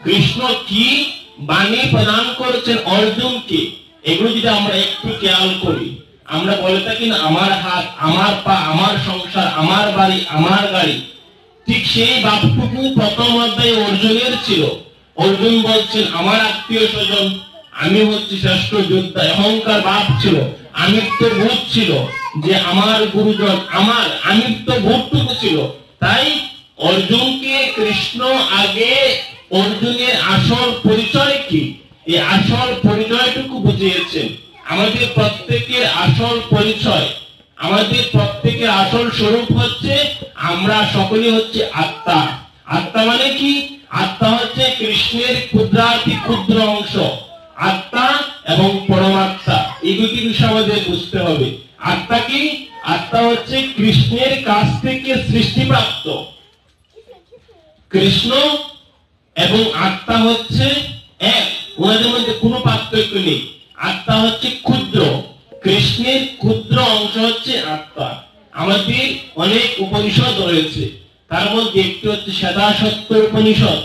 কৃষ্ণ কি বাণী প্রদান করেছেন অর্জুনকে, এগুলো যদি আমরা একটু খেয়াল করি, আমরা বলে থাকি না, আমার হাত, আমার পা, আমার সংসার, আমার বাড়ি, আমার গাড়ি। ঠিক সেই ভাবটুকু প্রথম অধ্যায়ে অর্জুনের ছিল। অর্জুন বলছেন, আমার আত্মীয় স্বজন, আমি হচ্ছে শ্রেষ্ঠ যোদ্ধা। অহংকার ভাব ছিল, আমিত্ব বোধ ছিল, যে আমার গুরুজন, আমার আমিত্ব বোধটুকু ছিল। তাই অর্জুনকে কৃষ্ণ আগে অর্জুনের আসল পরিচয় কি, এই আসল পরিচয়টুকু বুঝিয়েছেন। আমাদের প্রত্যেকের আসল পরিচয়, আমাদের প্রত্যেকের আসল স্বরূপ হচ্ছে, আমরা সকলে হচ্ছে আত্মা। আত্মা মানে কি? আত্মা হচ্ছে কৃষ্ণের ক্ষুদ্রাতি ক্ষুদ্র অংশ। আত্মা এবং পরমাত্মা, এই দুটি বিষয় আমাদের বুঝতে হবে। আত্মা কি? আত্মা হচ্ছে কৃষ্ণের কাছ থেকে সৃষ্টিপ্রাপ্ত। কৃষ্ণ এবং আত্মা হচ্ছে এক, ওনাদের মধ্যে কোনো পার্থক্য নেই। আত্মা হচ্ছে ক্ষুদ্র, কৃষ্ণের ক্ষুদ্র অংশ হচ্ছে আত্মা। আমাদের অনেক উপনিষদ রয়েছে, তার মধ্যে একটি হচ্ছে শ্বেতাসত্তর উপনিষদ।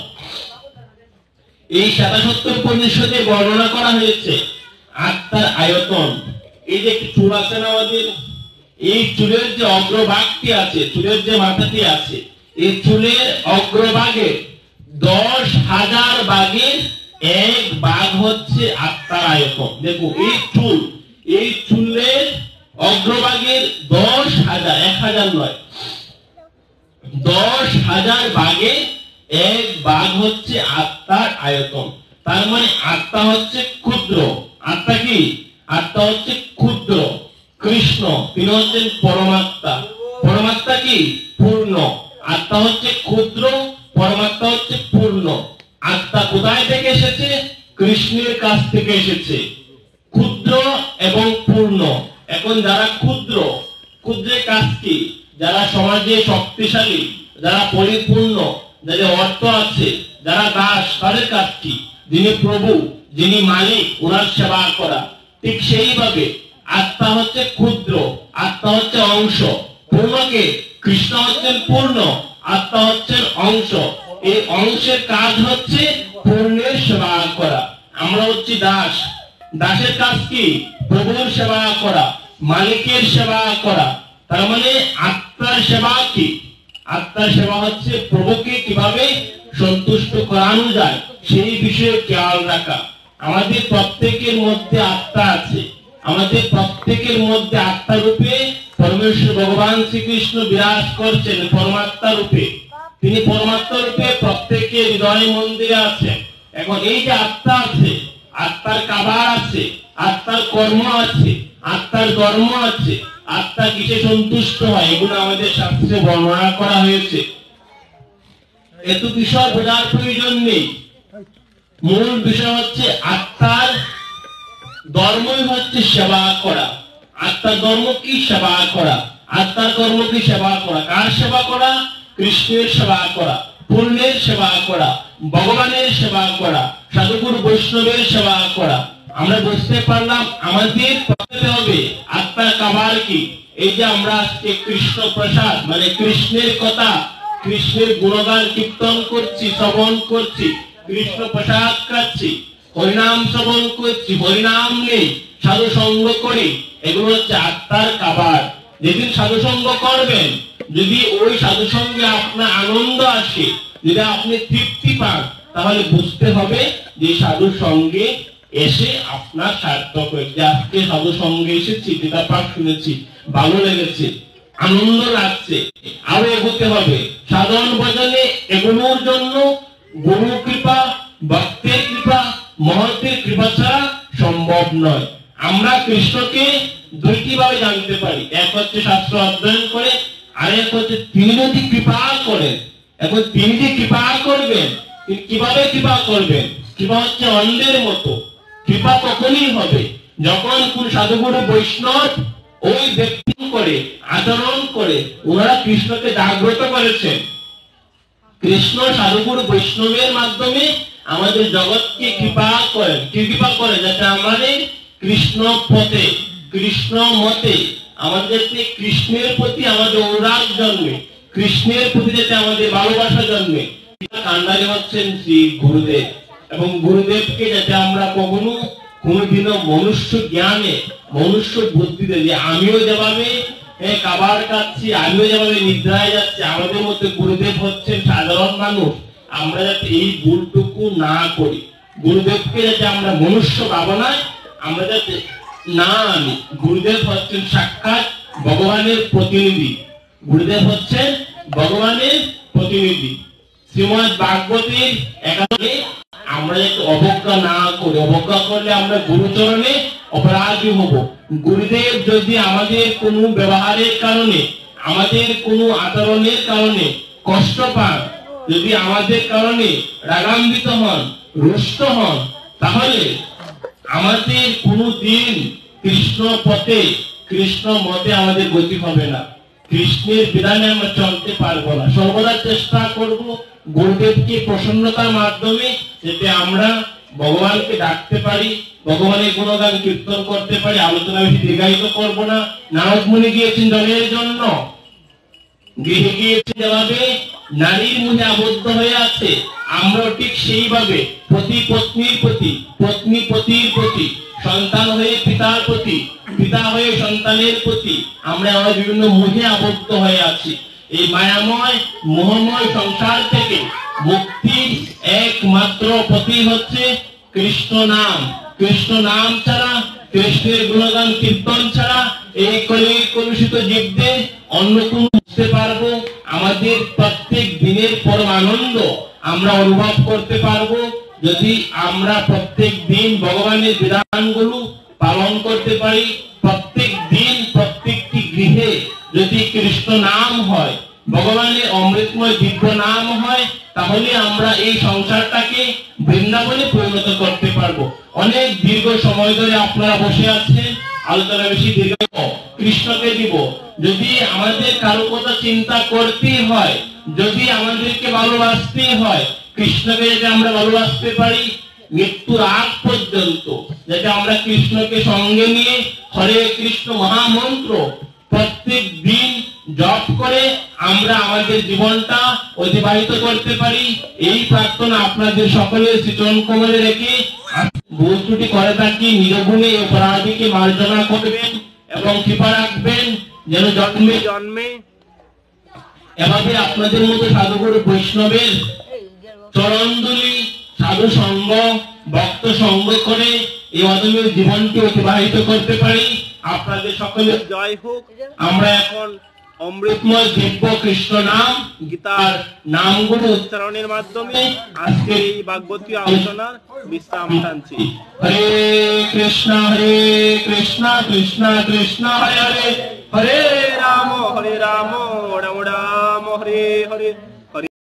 এই শ্বেতাসত্তর উপনিষদে বর্ণনা করা হয়েছে আত্মার আয়তন। এই যে একটি চুল আছে না আমাদের, এই চুলের যে অগ্রভাগটি আছে, চুলের যে মাথাটি আছে, এই চুলের অগ্রভাগে 10,000 ভাগের 1 ভাগ হচ্ছে আত্মার আয়তন। দেখো এই চুল, এই চুলের অগ্রভাগের 10,000, 1,000 নয়, 10,000 ভাগে 1 ভাগ হচ্ছে আত্মার আয়তন। তার মানে আত্মা হচ্ছে ক্ষুদ্র। আত্মা কি? আত্মা হচ্ছে ক্ষুদ্র। কৃষ্ণ তিনি হচ্ছেন পরমাত্মা। পরমাত্মা কি? পূর্ণ। আত্মা হচ্ছে ক্ষুদ্র, পরমাত্মা হচ্ছে পূর্ণ। আত্মা কোথায় থেকে এসেছে? কৃষ্ণের কাছ থেকে এসেছে। ক্ষুদ্র এবং পূর্ণ। এখন যারা ক্ষুদ্র, ক্ষুদ্রের কাজ কি? যারা সমাজে শক্তিশালী, যারা পরিপূর্ণ, যাদের অর্থ আছে, যারা দাস, তাদের কাজ কি? যিনি প্রভু, যিনি মালিক, ওনার সেবা করা। ঠিক সেইভাবে আত্মা হচ্ছে ক্ষুদ্র, আত্মা হচ্ছে অংশ। পূর্ণকে? কৃষ্ণ হচ্ছেন পূর্ণ, আত্মা হচ্ছেন অংশ। এই অংশের কাজ হচ্ছে পূর্ণের সেবা করা। আমরা হচ্ছি দাস, দাসের কাজ কি? প্রভুর সেবা করা। মালিকের সেবা করা। তার মানে আত্মার সেবা কি? আত্মার সেবা হচ্ছে প্রভুকে কিভাবে সন্তুষ্ট করানো যায় সেই বিষয়ে খেয়াল রাখা। আমাদের প্রত্যেকের মধ্যে আত্মা আছে, আমাদের প্রত্যেকের মধ্যে আত্মা রূপে পরমেশ্বর ভগবান শ্রীকৃষ্ণ বিরাজ করছেন পরমাত্মা রূপে। তিনি পরমাত্মা রূপে প্রত্যেকের হৃদয় মন্দিরে আছেন। এখন এই যে আত্মা আছে, আত্মার কাবার আছে, আত্মার কর্ম আছে, আত্মার ধর্ম আছে, আত্মা কিসে সন্তুষ্ট হয় এগুলো আমাদের শাস্ত্রে বর্ণনা করা হয়েছে। এত বিষয় বোঝার প্রয়োজন নেই। মূল বিষয় হচ্ছে আত্মার ধর্মই হচ্ছে সেবা করা। আত্মার ধর্ম কি? সেবা করা। আত্মার কর্ম কি? সেবা করা। কার সেবা করা? কৃষ্ণের সেবা করা, পূর্ণের সেবা করা, ভগবানের সেবা করা, সাধুগুরু বৈষ্ণবের সেবা করা। আমরা বুঝতে পারলাম আমাদের করতে হবে আত্মার কাবার কি। এই যে আমরা আজকে কৃষ্ণ প্রসাদ মানে কৃষ্ণের কথা, কৃষ্ণের গুণগান কীর্তন করছি, শ্রবণ করছি, কৃষ্ণ প্রসাদ খাচ্ছি, হরিনাম শ্রবণ করছি, হরিনাম নেই, সাধু সঙ্গ করি, এগুলো হচ্ছে আত্মার কাবার। যেদিন সাধু সঙ্গ করবেন, যদি ওই সাধু সঙ্গে আপনার আনন্দ আসে, যদি আপনি তৃপ্তি পান, তাহলে বুঝতে হবে যে সাধু সঙ্গে এসে আপনার সার্থক হয়েছে। আজকে সাধু সঙ্গে এসেছি, যেটা পাঠ শুনেছি, ভালো লেগেছে, আনন্দ লাগছে, আরো এগোতে হবে। সাধন ভজনে এগোনোর জন্য গুরু কৃপা, ভক্তের কৃপা, মহতের কৃপা ছাড়া সম্ভব নয়। আমরা কৃষ্ণকে দুইটি ভাবে জানতে পারি। এক হচ্ছে শাস্ত্র অধ্যয়ন করে, আর এক হচ্ছে তিনি যদি কৃপা করেন। এখন তিনি যে কৃপা করবেন, কিভাবে কৃপা করবেন? কৃপা হচ্ছে অন্ধের মতো। কৃপা তখনই হবে যখন কোন সাধুগুরু বৈষ্ণব ওই ব্যক্তি করে আচরণ করে ওনারা কৃষ্ণকে জাগ্রত করেছেন। কৃষ্ণ সাধুগুরু বৈষ্ণবের মাধ্যমে আমাদের জগৎকে কৃপা করেন। কি কৃপা করে? যাতে আমাদের কৃষ্ণ পথে, কৃষ্ণ মতে, আমাদের কৃষ্ণের প্রতি আমাদের অনুরাগ জন্মে, কৃষ্ণের প্রতি যাতে আমাদের ভালোবাসা জন্মে। কান্ডারি হচ্ছেন শ্রী গুরুদেব, এবং গুরুদেবকে যাতে আমরা কখনো কোনোদিনও মনুষ্য জ্ঞানে, মনুষ্য বুদ্ধিতে, যে আমিও যেভাবে খাবার খাচ্ছি, আমিও যেভাবে নিদ্রায় যাচ্ছি, আমাদের মধ্যে গুরুদেব হচ্ছেন সাধারণ মানুষ, আমরা যাতে এই ভুলটুকু না করি। গুরুদেবকে যাতে আমরা মনুষ্য ভাবনায় আমরা যাতে না আনি। গুরুদেব হচ্ছেন সাক্ষাৎ ভগবানের প্রতিনিধি। গুরুদেব হচ্ছেন ভগবানের প্রতিনিধি। শ্রীমদ ভাগবতের একাদশে আমরা যাতে অবজ্ঞা না করি। অবজ্ঞা করলে আমরা গুরুচরণে অপরাধী হব। গুরুদেব যদি আমাদের কোনো ব্যবহারের কারণে, আমাদের কোনো আচরণের কারণে কষ্ট পান, যদি আমাদের কারণে রাগান্বিত হন, রুষ্ট হন, তাহলে আমাদের কোনো দিন কৃষ্ণ পথে, কৃষ্ণ মতে আমাদের গতি হবে না। কৃষ্ণের বিধানে আমরা চলতে পারবো না। সর্বদা চেষ্টা করব গুরুদেবকে প্রসন্নতার মাধ্যমে যাতে আমরা ভগবানকে ডাকতে পারি, ভগবানের গুণগান কীর্তন করতে পারি। আলোচনা বেশি দীর্ঘায়িত করব না। নারদ মুনি গিয়েছেন জলের জন্য, গৃহে গিয়েছে যেভাবে নারীর মুখে আবদ্ধ হয়ে আছে, আমরা ঠিক সেইভাবে পতি পত্নীর প্রতি, পত্নী পতির প্রতি, সন্তান হয়ে পিতার প্রতি, পিতা হয়ে সন্তানের প্রতি আমরা বিভিন্ন মুখে আবদ্ধ হয়ে আছি। এই মায়াময় মোহময় সংসার থেকে মুক্তির একমাত্র পথি হচ্ছে কৃষ্ণ নাম। কৃষ্ণ নাম ছাড়া, কৃষ্ণের গুণগান কীর্তন ছাড়া এই কলুষিত জীবদের অন্য কোন বুঝতে পারবো। আমাদের প্রত্যেক দিনের পরম আনন্দ আমরা অনুভব করতে পারবো যদি আমরা প্রত্যেক দিন ভগবানের বিধানগুলো পালন করতে পারি। প্রত্যেক দিন প্রত্যেকটি গৃহে যদি কৃষ্ণ নাম হয়, ভগবানের অমৃতময় দিব্য নাম হয়, তাহলে আমরা এই সংসারটাকে বৃন্দাবনে পরিণত করতে পারবো। অনেক দীর্ঘ সময় ধরে আপনারা বসে আছেন, আলোচনা বেশি দীর্ঘ, কৃষ্ণকে দিব। যদি আমাদের কারো কথা চিন্তা করতে হয়, যদি আমাদেরকে ভালোবাসতে হয়, কৃষ্ণকে যাতে আমরা ভালোবাসতে পারি মৃত্যুর আগ পর্যন্ত, যাতে আমরা কৃষ্ণকে সঙ্গে নিয়ে হরে কৃষ্ণ মহামন্ত্র প্রত্যেক দিন জপ করে আমরা আমাদের জীবনটা অতিবাহিত করতে পারি, এই প্রার্থনা আপনাদের সকলের শ্রীচরণ কমলে রেখে ভুল ত্রুটি করে থাকি নিরগুণে অপরাধীকে মার্জনা করবেন। এবং কৃপা রাখবেন যেন জন্মে জন্মে এভাবে আপনাদের মতো সাধুগুরু বৈষ্ণবের চরণধুলি সাধু সঙ্গ ভক্ত সঙ্গ করে এই অদম্য জীবনকে অতিবাহিত করতে পারি। আপনাদের সকলের জয় হোক। আমরা এখন অমৃতময় দিব্য কৃষ্ণ নাম গীতার নামগুলো উচ্চারণের মাধ্যমে আজকে এই ভাগবতীয় আলোচনার বিশ্রাম টানছি। হরে কৃষ্ণ কৃষ্ণ কৃষ্ণ হরে হরে, হরে রাম রাম রাম হরে হরে।